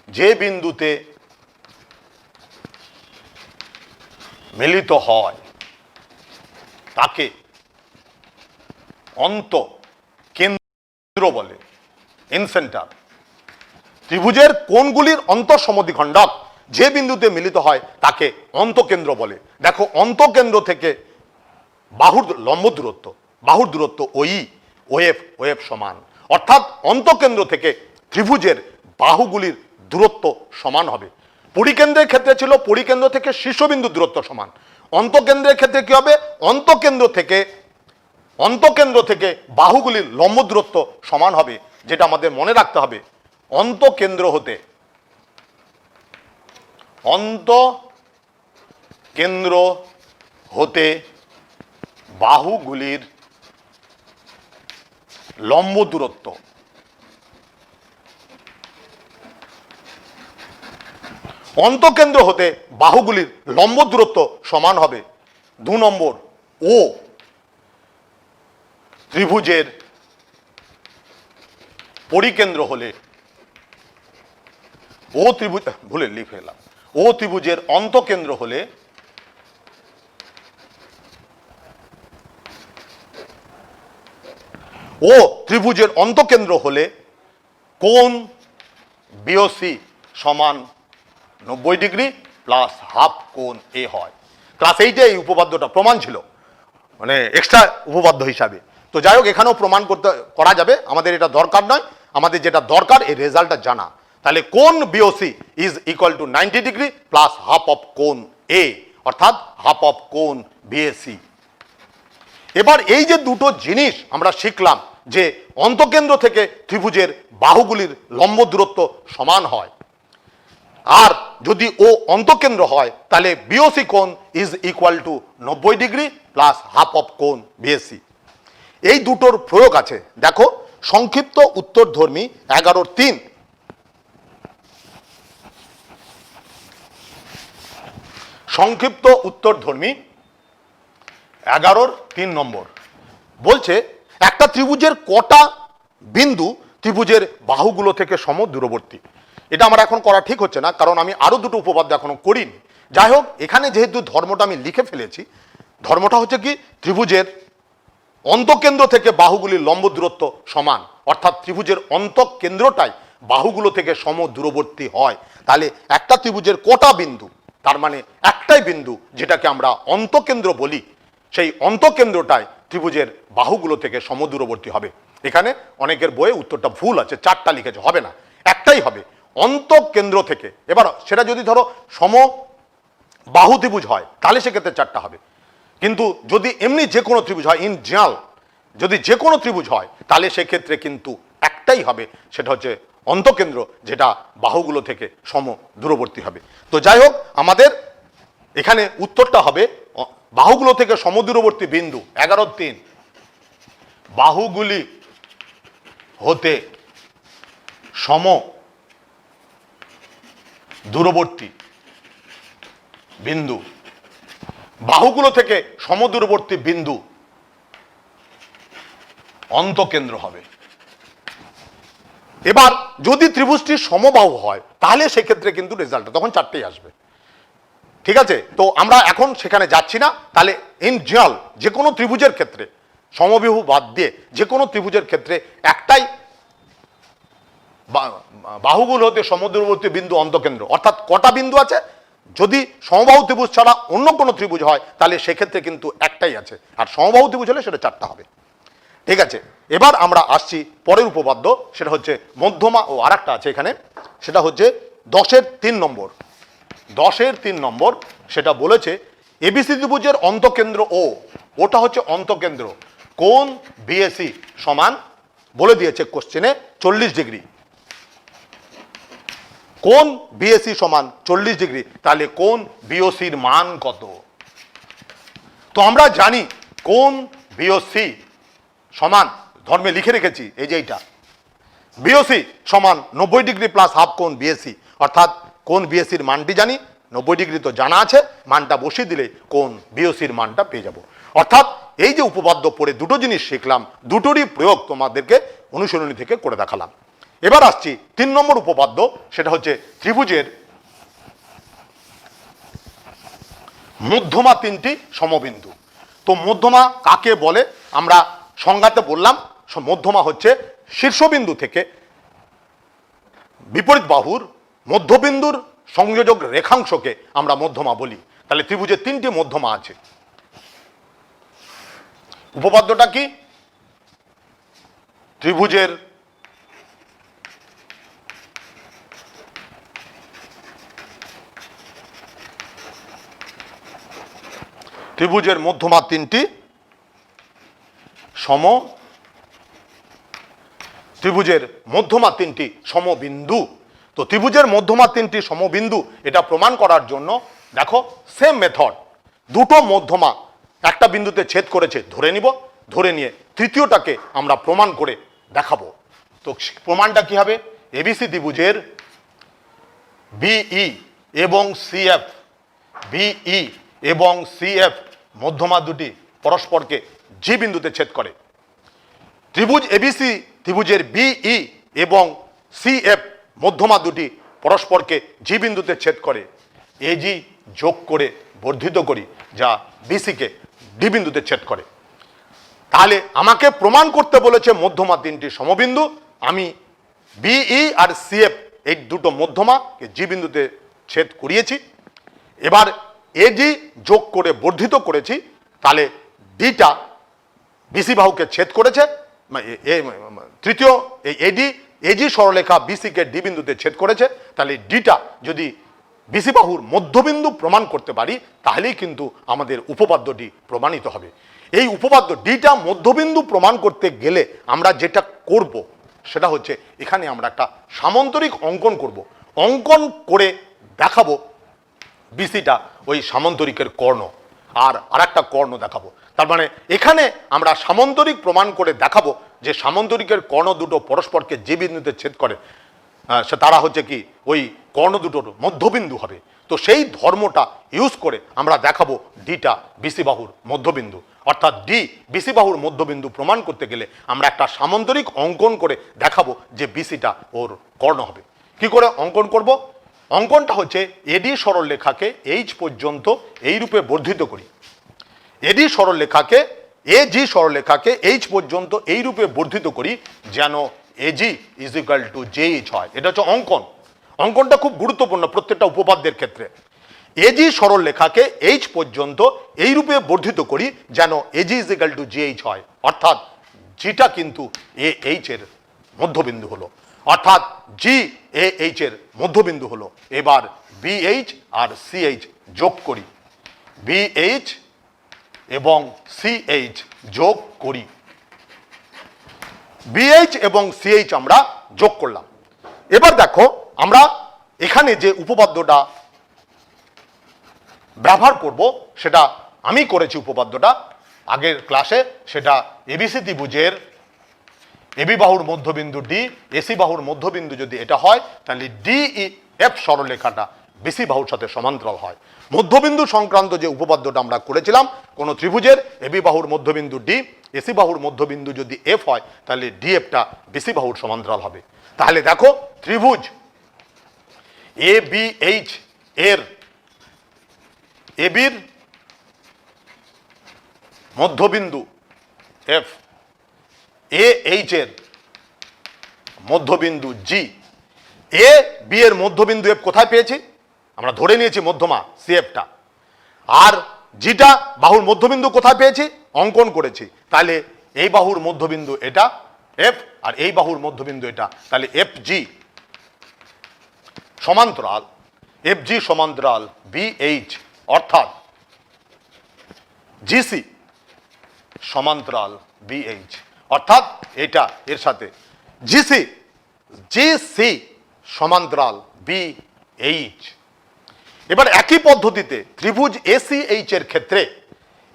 যে বিন্দুতে মিলিত হয় তাকে অন্তঃকেন্দ্র বলে, ইন সেন্টার। ত্রিভুজের কোণগুলির অন্তঃসমদ্বিখণ্ডক যে বিন্দুতে মিলিত হয় তাকে অন্তঃকেন্দ্র বলে। দেখো অন্তঃকেন্দ্র থেকে বাহুর লম্ব দূরত্ব, বাহুর দূরত্ব ওই ওএফ, ওএফ সমান, অর্থাৎ অন্তঃকেন্দ্র থেকে ত্রিভুজের বাহুগুলির দূরত্ব সমান হবে। পরিকেন্দ্রের ক্ষেত্রে ছিল পরিকেন্দ্র থেকে শীর্ষবিন্দু দূরত্ব সমান, অন্তঃকেন্দ্রের ক্ষেত্রে কি হবে? অন্তঃকেন্দ্র থেকে অন্তঃকেন্দ্র থেকে বাহুগুলির লম্ব দূরত্ব সমান হবে, যেটা আমাদের মনে রাখতে হবে। অন্তঃকেন্দ্র হতে বাহুগুলির লম্ব দূরত্ব অন্তঃকেন্দ্র হতে বাহুগুলির লম্ব দূরত্ব সমান হবে 2 নম্বর ও ত্রিভুজের পরিকেন্দ্র হলে ও ত্রিভুজ ভুলে লিখে এলাম ও ত্রিভুজের অন্তঃকেন্দ্র হলে ও ত্রিভুজের অন্তঃকেন্দ্র হলে কোণ বিওসি সমান 90 ডিগ্রি প্লাস হাফ কোণ এ হয়। ক্লাস 8-এ এই উপপাদ্যটা প্রমাণ ছিল, মানে এক্সট্রা উপপাদ্য হিসাবে। তো যাই হোক, এখানেও প্রমাণ করা যাবে, আমাদের এটা দরকার নয়, আমাদের যেটা দরকার এই রেজাল্টটা জানা। তাহলে কোণ BOC is equal two 90 degree plus half of কোণ এ, অর্থাৎ হাফ অফ কোণ বিএসি। এবার এই যে দুটো জিনিস আমরা শিখলাম, যে অন্তঃকেন্দ্র থেকে ত্রিভুজের বাহুগুলির লম্ব দূরত্ব সমান হয়, আর যদি ও অন্তঃকেন্দ্র হয় তাহলে বিওসি কোণ is equal two 90 degree plus half of কোণ বিএসি। এই দুটোর প্রয়োগ আছে, দেখো সংক্ষিপ্ত উত্তরধর্মী 11-3। সংক্ষিপ্ত উত্তরধর্মী 11-3 নম্বর বলছে, একটা ত্রিভুজের কটা বিন্দু ত্রিভুজের বাহুগুলো থেকে সম দূরবর্তী। এটা আমার এখন করা ঠিক হচ্ছে না, কারণ আমি আরো দুটো উপপাদ্য এখনো করিনি। যাই হোক, এখানে যেহেতু ধর্মটা আমি লিখে ফেলেছি, ধর্মটা হচ্ছে কি, ত্রিভুজের অন্তঃকেন্দ্র থেকে বাহুগুলির লম্ব দূরত্ব সমান, অর্থাৎ ত্রিভুজের অন্তঃকেন্দ্রটাই বাহুগুলো থেকে সম দূরবর্তী হয়। তাহলে একটা ত্রিভুজের কটা বিন্দু, তার মানে একটাই বিন্দু যেটাকে আমরা অন্তঃকেন্দ্র বলি, সেই অন্তঃকেন্দ্রটাই ত্রিভুজের বাহুগুলো থেকে সমদূরবর্তী হবে। এখানে অনেকের বইয়ে উত্তরটা ভুল আছে, 4টা লিখেছে, হবে না, একটাই হবে অন্তঃকেন্দ্র থেকে। এবার সেটা যদি ধরো সম বাহু ত্রিভুজ হয় তাহলে সেক্ষেত্রে 4টা হবে, কিন্তু যদি এমনি যে কোনো ত্রিভুজ হয়, ইন জেনারেল যদি যে কোনো ত্রিভুজ হয় তাহলে সেক্ষেত্রে কিন্তু একটাই হবে, সেটা হচ্ছে অন্তঃকেন্দ্র, যেটা বাহুগুলো থেকে সম দূরবর্তী হবে। তো যাই হোক, আমাদের এখানে উত্তরটা হবে বাহুগুলো থেকে সমদূরবর্তী বিন্দু 11-3, বাহুগুলি হতে সম দূরবর্তী বিন্দু, বাহুগুলো থেকে সমদূরবর্তী বিন্দু অন্তঃকেন্দ্র হবে। এবার যদি ত্রিভুজটি সমবাহু হয় তাহলে সেক্ষেত্রে কিন্তু রেজাল্টটা তখন 4টেই আসবে। ঠিক আছে, তো আমরা এখন সেখানে যাচ্ছি না। তাহলে ইন জেনারেল যে কোনো ত্রিভুজের ক্ষেত্রে, সমবাহু বাদ দিয়ে যে কোনো ত্রিভুজের ক্ষেত্রে একটাই বাহুগুলো হতে সমদূরবর্তী বিন্দু অন্তঃকেন্দ্র। অর্থাৎ কটা বিন্দু আছে, যদি সমবাহু ত্রিভুজ ছাড়া অন্য কোনো ত্রিভুজ হয় তাহলে সেক্ষেত্রে কিন্তু একটাই আছে, আর সমবাহু ত্রিভুজ হলে সেটা 4টা হবে। ঠিক আছে, এবার আমরা আসছি পরের উপপাদ্য, সেটা হচ্ছে মধ্যমা, ও আরেকটা আছে এখানে, সেটা হচ্ছে 10-3 নম্বর। 10-3 নম্বর সেটা বলেছে, এবিসি ত্রিভুজের অন্তঃকেন্দ্র ও, ওটা হচ্ছে অন্তঃকেন্দ্র, কোণ বিএসি সমান, বলে দিয়েছে কোশ্চেনে 40 ডিগ্রি। কোণ বিএসি সমান 40 ডিগ্রি, তাহলে কোণ বিওসির মান কত? তো আমরা জানি কোণ বিওসি সমান, ধর্মে লিখে রেখেছি এই যে এইটা, বিওসি সমান 90 ডিগ্রি প্লাস হাফ কোণ বিএসি, অর্থাৎ কোণ বিএসির মানটি জানি, 90 ডিগ্রি তো জানা আছে, মানটা বসিয়ে দিলে কোণ বিওসির মানটা পেয়ে যাব। অর্থাৎ এই যে উপপাদ্য পড়ে দুটো জিনিস শিখলাম, দুটোরই প্রয়োগ তোমাদেরকে অনুশীলনী থেকে করে দেখালাম। এবার আসছি 3 নম্বর উপপাদ্য, সেটা হচ্ছে ত্রিভুজের মধ্যমা 3টি সমবিন্দু। তো মধ্যমা কাকে বলে আমরা সংজ্ঞাতে বললাম, মধ্যমা হচ্ছে শীর্ষবিন্দু থেকে বিপরীত বাহুর মধ্যবিন্দুর সংযোজক রেখাংশকে আমরা মধ্যমা বলি। তাহলে ত্রিভুজের 3টি মধ্যমা আছে। উপপাদ্যটা কি? ত্রিভুজের মধ্যমা 3টি সম ত্রিভুজের মধ্যমা তিনটি সমবিন্দু। তো ত্রিভুজের মধ্যমা তিনটি সমবিন্দু এটা প্রমাণ করার জন্য দেখো সেম মেথড, দুটো মধ্যমা একটা বিন্দুতে ছেদ করেছে ধরে নিব, ধরে নিয়ে তৃতীয়টাকে আমরা প্রমাণ করে দেখাবো। তো প্রমাণটা কি হবে? এবিসি ত্রিভুজের বিই এবং সিএফ, বিই এবং সিএফ মধ্যমা দুটি পরস্পরকে জি বিন্দুতে ছেদ করে। ত্রিভুজ এবিসি ত্রিভুজের বিই এবং সিএফ মধ্যমা দুটি পরস্পরকে জি বিন্দুতে ছেদ করে। এজি যোগ করে বর্ধিত করি, যা বিসিকে ডি বিন্দুতে ছেদ করে। তাহলে আমাকে প্রমাণ করতে বলেছে মধ্যমা তিনটি সমবিন্দু। আমি বিই আর সিএফ এই দুটো মধ্যমাকে জি বিন্দুতে ছেদ করিয়েছি। এবার এজি যোগ করে বর্ধিত করেছি, তাহলে ডিটা বিসি বাহুকে ছেদ করেছে। তৃতীয় এই এজি সরলরেখা বিসিকে ডি বিন্দুতে ছেদ করেছে। তাহলে ডিটা যদি বিসি বাহুর মধ্যবিন্দু প্রমাণ করতে পারি, তাহলেই কিন্তু আমাদের উপপাদ্যটি প্রমাণিত হবে। এই উপপাদ্য ডিটা মধ্যবিন্দু প্রমাণ করতে গেলে আমরা যেটা করব সেটা হচ্ছে, এখানে আমরা একটা সামান্তরিক অঙ্কন করব। অঙ্কন করে দেখাবো বিসিটা ওই সামান্তরিকের কর্ণ, আর একটা কর্ণ দেখাবো। তার মানে এখানে আমরা সামান্তরিক প্রমাণ করে দেখাবো যে সামান্তরিকের কর্ণ দুটো পরস্পরকে যে বিন্দুতে ছেদ করে, সে তারা হচ্ছে কি ওই কর্ণ দুটোর মধ্যবিন্দু হবে। তো সেই ধর্মটা ইউজ করে আমরা দেখাবো ডিটা বিসি বাহুর মধ্যবিন্দু, অর্থাৎ ডি বিসি বাহুর মধ্যবিন্দু প্রমাণ করতে গেলে আমরা একটা সামান্তরিক অঙ্কন করে দেখাবো যে বিসিটা ওর কর্ণ হবে। কি করে অঙ্কন করব? অঙ্কনটা হচ্ছে এডি সরলরেখাকে এইচ পর্যন্ত এই রূপে বর্ধিত করি। এডি সরলরেখাকে এজি সরলরেখাকে এইচ পর্যন্ত এই রূপে বর্ধিত করি যেন AG is equal two Jaish হয়। এটা হচ্ছে অঙ্কন। অঙ্কনটা খুব গুরুত্বপূর্ণ প্রত্যেকটা উপপাদ্যের ক্ষেত্রে। এজি সরলরেখাকে এইচ পর্যন্ত এই রূপে বর্ধিত করি যেন AG is equal two Jaish হয়, অর্থাৎ জিটা কিন্তু এ এইচ এর মধ্যবিন্দু হলো, অর্থাৎ জি এ এইচ এর মধ্যবিন্দু হলো। এবার বিএইচ আর সিএইচ যোগ করি, বিএইচ এবং সিএইচ যোগ করি। বিএইচ এবং সিএইচ আমরা যোগ করলাম। এবার দেখো আমরা এখানে যে উপপাদ্যটা ব্যবহার করব সেটা আমি করেছি উপপাদ্যটা আগের ক্লাসে। সেটা এবিসি ত্রিভুজের এবি বাহুর মধ্যবিন্দু ডি, এসি বাহুর মধ্যবিন্দু যদি এটা হয়, তাহলে ডিই এফ সরলরেখাটা বিসি বাহুর সাথে সমান্তরাল হয়। মধ্যবিন্দু সংক্রান্ত যে উপপাদ্যটা আমরা করেছিলাম, কোন ত্রিভুজের এবি বাহুর মধ্যবিন্দু ডি, এসি বাহুর মধ্যবিন্দু যদি এফ হয়, তাহলে ডিএফটা বিসি বাহুর সমান্তরাল হবে। তাহলে দেখো ত্রিভুজ এ বি এইচ এর এবির মধ্যবিন্দু এফ, এ এইচ এর মধ্যবিন্দু জি, এ বি এর মধ্যবিন্দু এফ কোথায় পেয়েছি? আমরা ধরে নিয়েছি মধ্যমা সিএফটা। আর জিটা বাহুর মধ্যবিন্দু কোথায় পেয়েছি? অঙ্কন করেছি। তাহলে এই বাহুর মধ্যবিন্দু এটা এফ, আর এই বাহুর মধ্যবিন্দু এটা, তাহলে এফ জি সমান্তরাল, এফ জি সমান্তরাল বিএইচ, অর্থাৎ জিসি সমান্তরাল বিএইচ, অর্থাৎ এটা এর সাথে জিসি, জিসি সমান্তরাল বিএইচ। এবার একই পদ্ধতিতে ত্রিভুজ এসি এইচ এর ক্ষেত্রে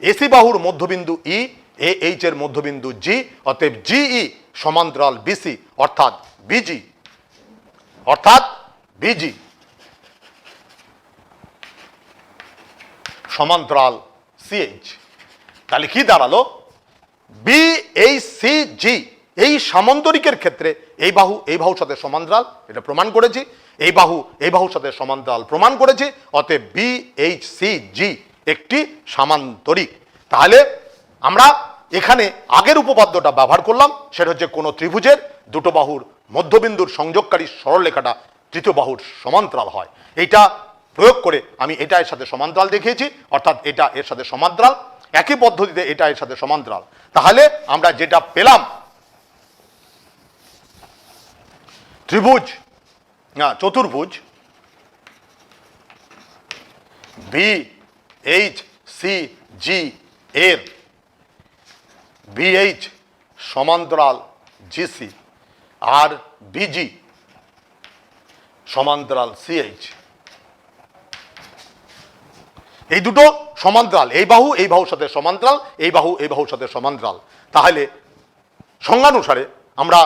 এসি বাহুর মধ্যবিন্দু ই, এ এইচ এর মধ্যবিন্দু জি, অতএব জিই সমান্তরাল বিসি, অর্থাৎ বিজি, অর্থাৎ বিজি সমান্তরাল সিএইচ। তাহলে কি দাঁড়ালো? বি এই সি জি এই সামান্তরিকের ক্ষেত্রে এই বাহুর সাথে সমান্তরাল, এটা প্রমাণ করেছি। এই বাহুর সাথে সমান্তরাল প্রমাণ করেছি, অতএব বি এইচ সি জি একটি সামান্তরিক। তাহলে আমরা এখানে আগের উপপাদ্যটা ব্যবহার করলাম, সেটা হচ্ছে কোন ত্রিভুজের দুটো বাহুর মধ্যবিন্দুর সংযোগকারী সরলরেখাটা তৃতীয় বাহুর সমান্তরাল হয়। এইটা প্রয়োগ করে আমি এটা এর সাথে সমান্তরাল দেখিয়েছি, অর্থাৎ এটা এর সাথে সমান্তরাল। একই পদ্ধতিতে এটা এর সাথে সমান্তরাল। তাহলে আমরা যেটা পেলাম, ত্রিভুজ চতুর্ভুজ বি এইচ সি জি এর বিএইচ সমান্তরাল জিসি আর বিজি সমান্তরাল সিএইচ, এই দুটো সমান্তরাল, এই বাহুর সাথে সমান্তরাল, এই বাহুর সাথে সমান্তরাল। তাহলে সংজ্ঞানুসারে আমরা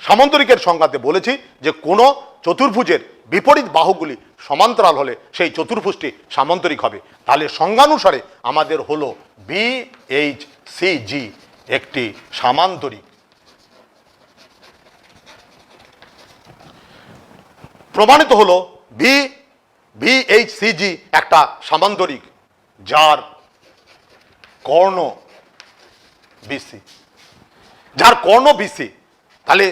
সামান্তরিকের সংজ্ঞাতে বলেছি যে কোনো চতুর্ভুজের বিপরীত বাহুগুলি সমান্তরাল হলে সেই চতুর্ভুজটি সামান্তরিক হবে। তাহলে সংজ্ঞানুসারে আমাদের হলো বিএইচসিজি একটি সামান্তরিক। প্রমাণিত হলো বিএইচসিজি একটা সামান্তরিক যার কর্ণ বিসি, যার কর্ণ বিসি। তাহলে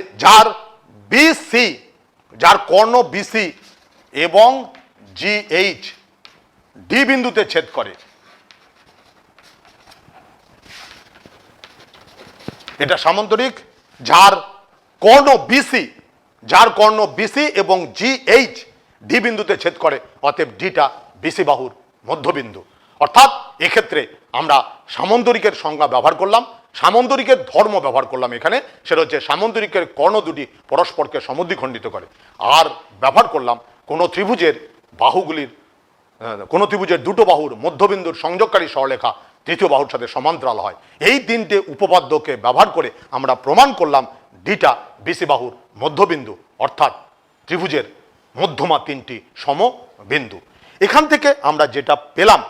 যার কর্ণ বিসি এবং জিএইচ ডি বিন্দুতে ছেদ করে, এটা সামান্তরিক। যার কর্ণ বিসি এবং জিএইচ ডি বিন্দুতে ছেদ করে, অতএব ডিটা বিসি বাহুর মধ্যবিন্দু। অর্থাৎ এক্ষেত্রে আমরা সামান্তরিকের সংজ্ঞা ব্যবহার করলাম, সামান্তরিকের ধর্ম ব্যবহার করলাম এখানে, সেটা হচ্ছে সামান্তরিকের কর্ণ দুটি পরস্পরকে সমদ্বিখণ্ডিত করে। আর ব্যবহার করলাম কোনো ত্রিভুজের দুটো বাহুর মধ্যবিন্দুর সংযোগকারী সরলরেখা তৃতীয় বাহুর সাথে সমান্তরাল হয়। এই তিনটে উপপাদ্যকে ব্যবহার করে আমরা প্রমাণ করলাম ডিটা বিসি বাহুর মধ্যবিন্দু, অর্থাৎ ত্রিভুজের মধ্যমা তিনটি সমবিন্দু। এখান থেকে আমরা যেটা পেলাম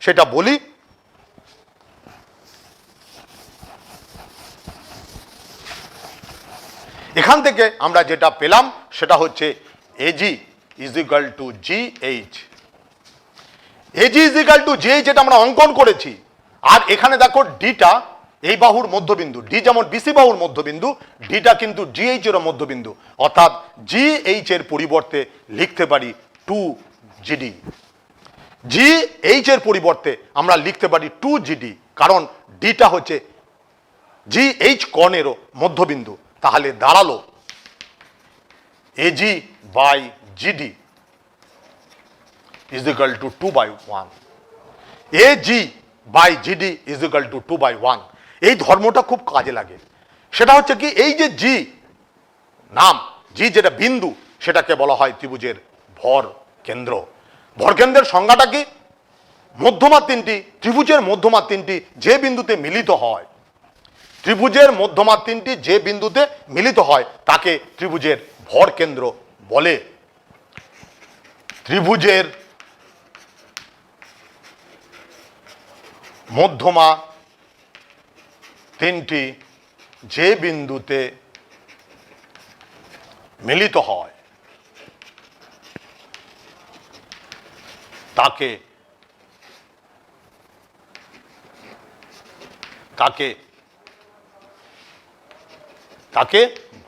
সেটা বলি। এখান থেকে আমরা যেটা পেলাম সেটা হচ্ছে AG is equal two GH. AG is equal two GH এটা আমরা অঙ্কন করেছি। আর এখানে দেখো ডিটা এই বাহুর মধ্যবিন্দু, ডি যেমন বিসি বাহুর মধ্যবিন্দু, ডিটা কিন্তু জিএইচ এর মধ্যবিন্দু। অর্থাৎ জিএইচ এর পরিবর্তে লিখতে পারি 2GD। জিএইচ এর পরিবর্তে আমরা লিখতে পারি 2GD, কারণ ডিটা হচ্ছে জিএইচ কর্ণেরও মধ্যবিন্দু। তাহলে দাঁড়ালো AG by GD is equal to 2/1। AG by GD is equal to 2/1। এই ধর্মটা খুব কাজে লাগে। সেটা হচ্ছে কি, এই যে জি যেটা বিন্দু, সেটাকে বলা হয় ত্রিভুজের ভর কেন্দ্র। ভর কেন্দ্রের সংজ্ঞাটা কি? ত্রিভুজের মধ্যমা তিনটি যে বিন্দুতে মিলিত হয়, ত্রিভুজের মধ্যমা তিনটি যে বিন্দুতে মিলিত হয় তাকে ত্রিভুজের ভর কেন্দ্র বলে। ত্রিভুজের মধ্যমা তিনটি যে বিন্দুতে মিলিত হয় তাকে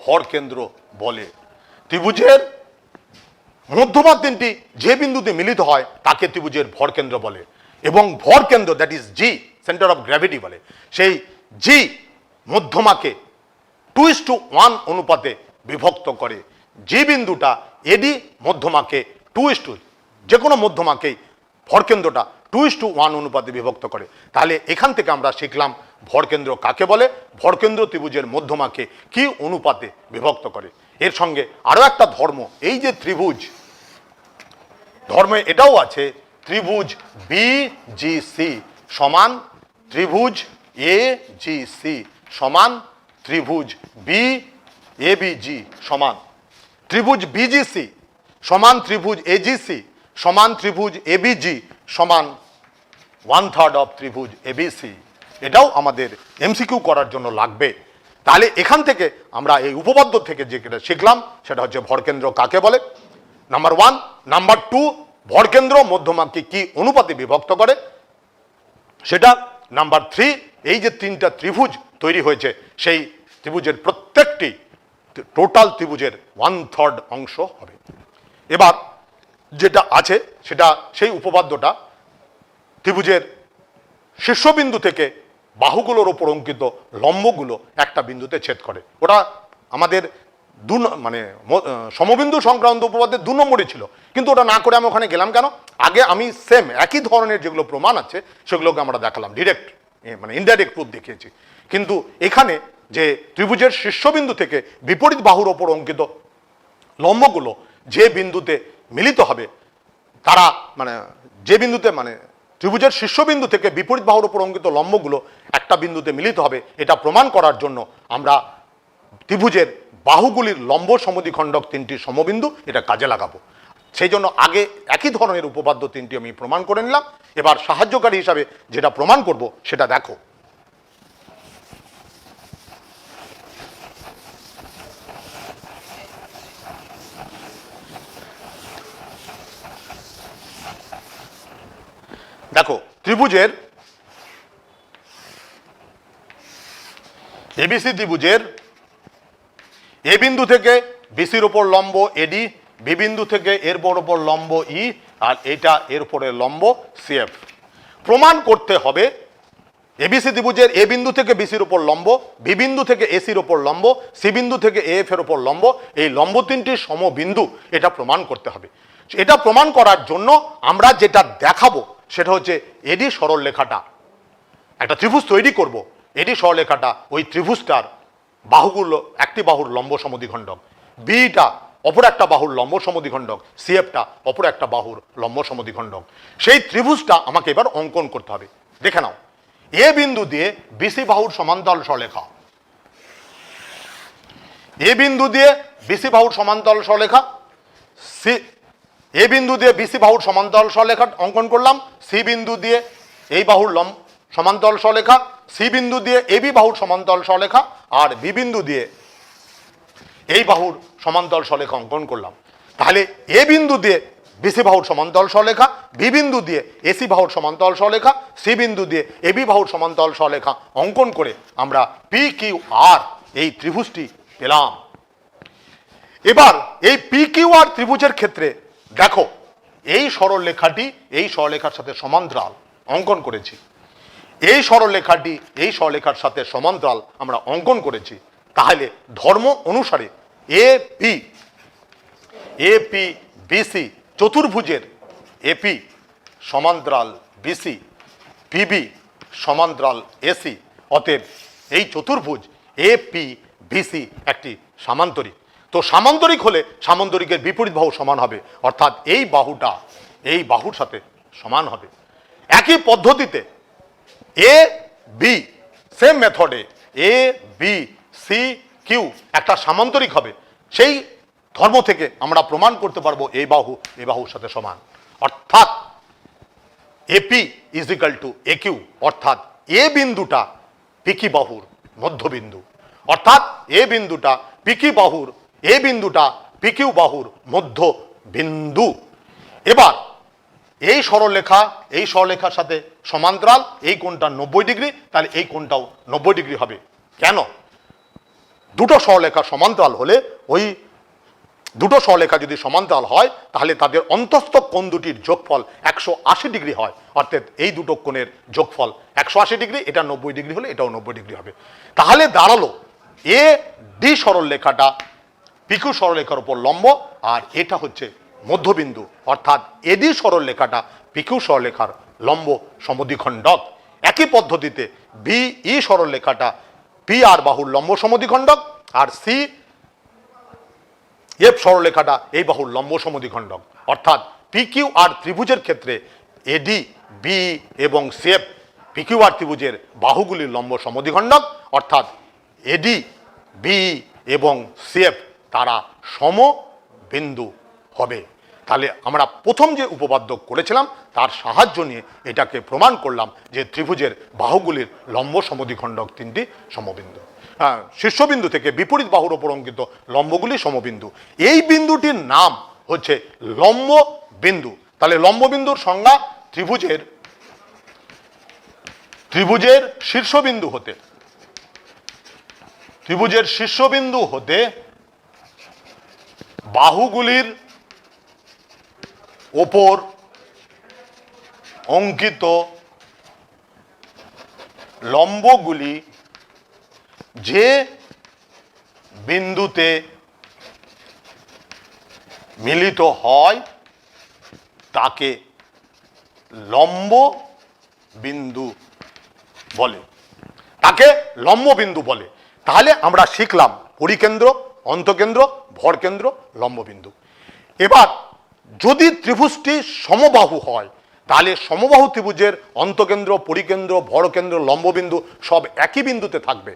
ভর কেন্দ্র বলে। ত্রিভুজের মধ্যমা তিনটি যে বিন্দুতে মিলিত হয় তাকে ত্রিভুজের ভর কেন্দ্র বলে। এবং ভর কেন্দ্র, that is G, centre of gravity বলে, সেই জি মধ্যমাকে 2:1 অনুপাতে বিভক্ত করে। যে বিন্দুটা এডি মধ্যমাকে যে কোনো মধ্যমাকেই ভরকেন্দ্রটা 2:1 অনুপাতে বিভক্ত করে। তাহলে এখান থেকে আমরা শিখলাম ভরকেন্দ্র কাকে বলে, ভরকেন্দ্র ত্রিভুজের মধ্যমাকে কি অনুপাতে বিভক্ত করে। এর সঙ্গে আরো একটা ধর্ম, এই যে ত্রিভুজ, ধর্মে এটাও আছে, ত্রিভুজ বিজিসি সমান ত্রিভুজ এজিসি সমান ত্রিভুজ বিএবিজি সমান ত্রিভুজ বিজিসি সমান ত্রিভুজ এজিসি সমান ত্রিভুজ এবিজি সমান 1/3 অফ ত্রিভুজ এবিসি। এটাও আমাদের এমসিকিউ করার জন্য লাগবে। তাহলে এখান থেকে আমরা এই উপপাদ্য থেকে যেটা শিখলাম সেটা হচ্ছে ভরকেন্দ্র কাকে বলে, নাম্বার 1। নাম্বার 2, ভরকেন্দ্র মধ্যমাকে কি অনুপাতে বিভক্ত করে সেটা। নাম্বার 3, এই যে তিনটা ত্রিভুজ তৈরি হয়েছে সেই ত্রিভুজের প্রত্যেকটি টোটাল ত্রিভুজের 1/3 অংশ হবে। এবার যেটা আছে সেটা সেই উপপাদ্যটা ত্রিভুজের শীর্ষবিন্দু থেকে বাহুগুলোর ওপর অঙ্কিত লম্বগুলো একটা বিন্দুতে ছেদ করে। ওটা আমাদের সমবিন্দু সংক্রান্ত উপপাদ্যের 2 নম্বরই ছিল, কিন্তু ওটা না করে আমি ওখানে গেলাম কেন? আগে আমি একই ধরনের যেগুলো প্রমাণ আছে সেগুলোকে আমরা দেখালাম, ইনডাইরেক্ট প্রুফ দেখিয়েছি। কিন্তু এখানে যে ত্রিভুজের শীর্ষবিন্দু থেকে বিপরীত বাহুর ওপর অঙ্কিত লম্বগুলো যে বিন্দুতে মিলিত হবে তারা যে বিন্দুতে ত্রিভুজের শীর্ষবিন্দু থেকে বিপরীত বাহুর উপর অঙ্কিত লম্বগুলো একটা বিন্দুতে মিলিত হবে, এটা প্রমাণ করার জন্য আমরা ত্রিভুজের বাহুগুলির লম্ব সমদ্বিখণ্ডক তিনটি সমবিন্দু এটা কাজে লাগাবো। সেই জন্য আগে একই ধরনের উপপাদ্য তিনটি আমি প্রমাণ করে নিলাম। এবার সাহায্যকারী হিসাবে যেটা প্রমাণ করব সেটা দেখো। দেখো, ত্রিভুজের এবিসি ত্রিভুজের এ বিন্দু থেকে বিসির উপর লম্ব এডি, বি বিন্দু থেকে এর উপর লম্ব ই, আর এটা এর উপরে লম্ব সিএফ। প্রমাণ করতে হবে এবিসি ত্রিভুজের এ বিন্দু থেকে বিসির উপর লম্ব, বি বিন্দু থেকে এসির উপর লম্ব, সি বিন্দু থেকে এফ এর উপর লম্ব, এই লম্ব তিনটি সমবিন্দু, এটা প্রমাণ করতে হবে। এটা প্রমাণ করার জন্য আমরা যেটা দেখাবো সেটা হচ্ছে এডি সরলরেখাটা, একটা ত্রিভুজ তৈরি করব। এডি সরলরেখাটা ওই ত্রিভুজটার বাহুগুলো, একটি বাহুর লম্ব সমদ্বিখণ্ডক, বিটা অপর একটা বাহুর লম্ব সমদ্বিখণ্ডক, সিএফটা অপর একটা বাহুর লম্ব সমদ্বিখণ্ডক। সেই ত্রিভুজটা আমাকে এবার অঙ্কন করতে হবে। দেখে নাও, এ বিন্দু দিয়ে বিসি বাহুর সমান্তরাল সরলরেখা, এ বিন্দু দিয়ে বিসি বাহুর সমান্তরাল সরলরেখা, সি এ বিন্দু দিয়ে বিসি বাহুর সমান্তরাল সরলরেখা অঙ্কন করলাম, সি বিন্দু দিয়ে এই বাহুর সমান্তরাল সরলরেখা, সি বিন্দু দিয়ে এবি বাহুর সমান্তরাল সরলরেখা, আর বি বিন্দু দিয়ে এই বাহুর সমান্তরাল সরলরেখা অঙ্কন করলাম। তাহলে এ বিন্দু দিয়ে বিসি বাহুর সমান্তরাল সরলরেখা, বি বিন্দু দিয়ে এসি বাহুর সমান্তরাল সরলরেখা, সি বিন্দু দিয়ে এবি বাহুর সমান্তরাল সরলরেখা অঙ্কন করে আমরা পি কিউ আর এই ত্রিভুজটি পেলাম। এবার এই পি কিউ আর ত্রিভুজের ক্ষেত্রে দেখো, এই সরলরেখাটি এই সরলরেখার সাথে সমান্তরাল অঙ্কন করেছি, এই সরলরেখাটি এই সরলরেখার সাথে সমান্তরাল আমরা অঙ্কন করেছি। তাহলে ধর্ম অনুসারে এপি বিসি চতুর্ভুজের এপি সমান্তরাল বিসি, পিবি সমান্তরাল এসি, অতএব এই চতুর্ভুজ এপি বিসি একটি সামান্তরিক। তো সামান্তরিক হলে সামান্তরিকের বিপরীত বাহু সমান হবে, অর্থাৎ এই বাহুটা এই বাহুর সাথে সমান হবে। একই পদ্ধতিতে এ বি, সেম মেথডে এ বি সি কিউ একটা সামান্তরিক হবে। সেই ধর্ম থেকে আমরা প্রমাণ করতে পারবো এই বাহু এই বাহুর সাথে সমান, অর্থাৎ AP is equal to A Q, অর্থাৎ এ বিন্দুটা পিকি বাহুর মধ্যবিন্দু, অর্থাৎ এ বিন্দুটা পিকি বাহুর, এ বিন্দুটা পিকিউ বাহুর মধ্য বিন্দু। এবার এই সরলরেখা এই সরলরেখার সাথে সমান্তরাল, এই কোণটা 90 ডিগ্রি, তাহলে এই কোণটাও 90 ডিগ্রি হবে। কেন? দুটো সরলরেখা সমান্তরাল হলে, ওই দুটো সরলরেখা যদি সমান্তরাল হয় তাহলে তাদের অন্তঃস্থ কোণ দুটির যোগফল 180 ডিগ্রি হয়, অর্থাৎ এই দুটো কোণের যোগফল 180 ডিগ্রি, এটা 90 ডিগ্রি হলে এটাও 90 ডিগ্রি হবে। তাহলে দাঁড়ালো এ ডি সরলরেখাটা পিকিউ সরলরেখার উপর লম্ব, আর এটা হচ্ছে মধ্যবিন্দু, অর্থাৎ এডি সরলরেখাটা পিকিউ সরলরেখার লম্ব সমদ্বিখণ্ডক। একই পদ্ধতিতে বিই সরলরেখাটা পি আর বাহুর লম্ব সমদ্বিখণ্ডক, আর সি এফ সরলরেখাটা এই বাহুর লম্ব সমদ্বিখণ্ডক। অর্থাৎ পিকিউ আর ত্রিভুজের ক্ষেত্রে এডি বি এবং সিএফ পিকিউ আর ত্রিভুজের বাহুগুলির লম্ব সমদ্বিখণ্ডক, অর্থাৎ এডি বি এবং সিএফ তারা সমবিন্দু হবে। তাহলে আমরা প্রথম যে উপপাদ্য করেছিলাম তার সাহায্য নিয়ে এটাকে প্রমাণ করলাম যে ত্রিভুজের বাহুগুলির লম্ব সমদ্বিখণ্ডক তিনটি সমবিন্দু। শীর্ষবিন্দু থেকে বিপরীত বাহুর ওপর অঙ্কিত লম্বগুলি সমবিন্দু। এই বিন্দুটির নাম হচ্ছে লম্ব বিন্দু। তাহলে লম্ব বিন্দুর সংজ্ঞা ত্রিভুজের শীর্ষবিন্দু হতে বাহুগুলির ওপর অঙ্কিত লম্বগুলি যে বিন্দুতে মিলিত হয় তাকে লম্ব বিন্দু বলে। তাকে লম্ববিন্দু বলে। তাহলে আমরা শিখলাম পরিকেন্দ্র, অন্তকেন্দ্র, ভরকেন্দ্র, লম্ববিন্দু। এবার যদি ত্রিভুজটি সমবাহু হয় তাহলে সমবাহু ত্রিভুজের অন্তকেন্দ্র, পরিকেন্দ্র, ভরকেন্দ্র, লম্ববিন্দু সব একই বিন্দুতে থাকবে।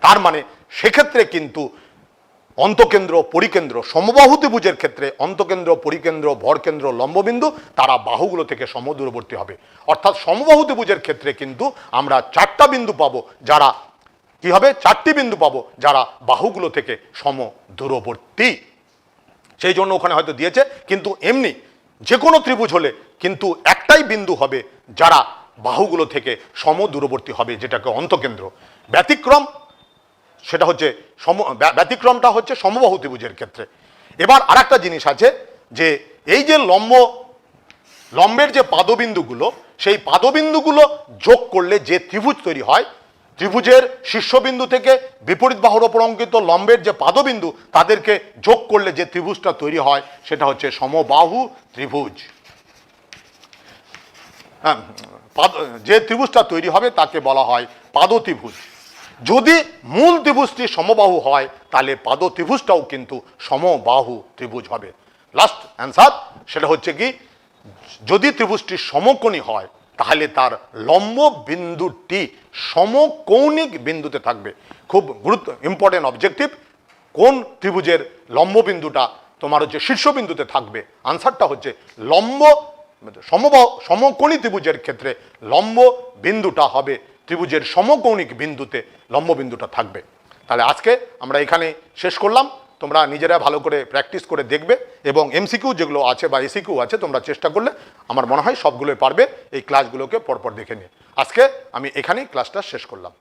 তার মানে সেক্ষেত্রে কিন্তু অন্তকেন্দ্র, পরিকেন্দ্র, সমবাহু ত্রিভুজের ক্ষেত্রে অন্তকেন্দ্র, পরিকেন্দ্র, ভরকেন্দ্র, লম্ববিন্দু তারা বাহুগুলো থেকে সমদূরবর্তী হবে। অর্থাৎ সমবাহু ত্রিভুজের ক্ষেত্রে কিন্তু আমরা চারটা বিন্দু পাবো, যারা কি হবে, চারটি বিন্দু পাবো যারা বাহুগুলো থেকে সমদূরবর্তী। সেই জন্য ওখানে হয়তো দিয়েছে, কিন্তু এমনি যে কোনো ত্রিভুজ হলে কিন্তু একটাই বিন্দু হবে যারা বাহুগুলো থেকে সমদূরবর্তী হবে, যেটাকে অন্তকেন্দ্র। ব্যতিক্রম সেটা হচ্ছে ব্যতিক্রমটা হচ্ছে সমবাহু ত্রিভুজের ক্ষেত্রে। এবার আরেকটা জিনিস আছে যে এই যে লম্বের যে পাদবিন্দুগুলো, সেই পাদবিন্দুগুলো যোগ করলে যে ত্রিভুজ তৈরি হয়, ত্রিভুজের শীর্ষবিন্দু থেকে বিপরীত বাহুর ওপর অঙ্কিত লম্বের যে পাদবিন্দু তাদেরকে যোগ করলে যে ত্রিভুজটা তৈরি হয় সেটা হচ্ছে সমবাহু ত্রিভুজ। হ্যাঁ, যে ত্রিভুজটা তৈরি হবে তাকে বলা হয় পাদত্রিভুজ। যদি মূল ত্রিভুজটি সমবাহু হয় তাহলে পাদত্রিভুজটাও কিন্তু সমবাহু ত্রিভুজ হবে। লাস্ট অ্যান্সার সেটা হচ্ছে কি, যদি ত্রিভুজটি সমকোণী হয় তাহলে তার লম্ব বিন্দুটি সমকৌণিক বিন্দুতে থাকবে। খুব ইম্পর্টেন্ট অবজেক্টিভ, কোন ত্রিভুজের লম্ব বিন্দুটা তোমার হচ্ছে শীর্ষবিন্দুতে থাকবে? আনসারটা হচ্ছে সমকোণী ত্রিভুজের ক্ষেত্রে লম্ব বিন্দুটা হবে ত্রিভুজের সমকৌণিক বিন্দুতে লম্ব বিন্দুটা থাকবে। তাহলে আজকে আমরা এখানে শেষ করলাম। তোমরা নিজেরা ভালো করে প্র্যাকটিস করে দেখবে এবং এমসিকিউ যেগুলো আছে বা এসিকিউ আছে তোমরা চেষ্টা করলে আমার মনে হয় সবগুলোই পারবে। এই ক্লাসগুলোকে পরপর দেখে নিয়ে আজকে আমি এখানেই ক্লাসটা শেষ করলাম।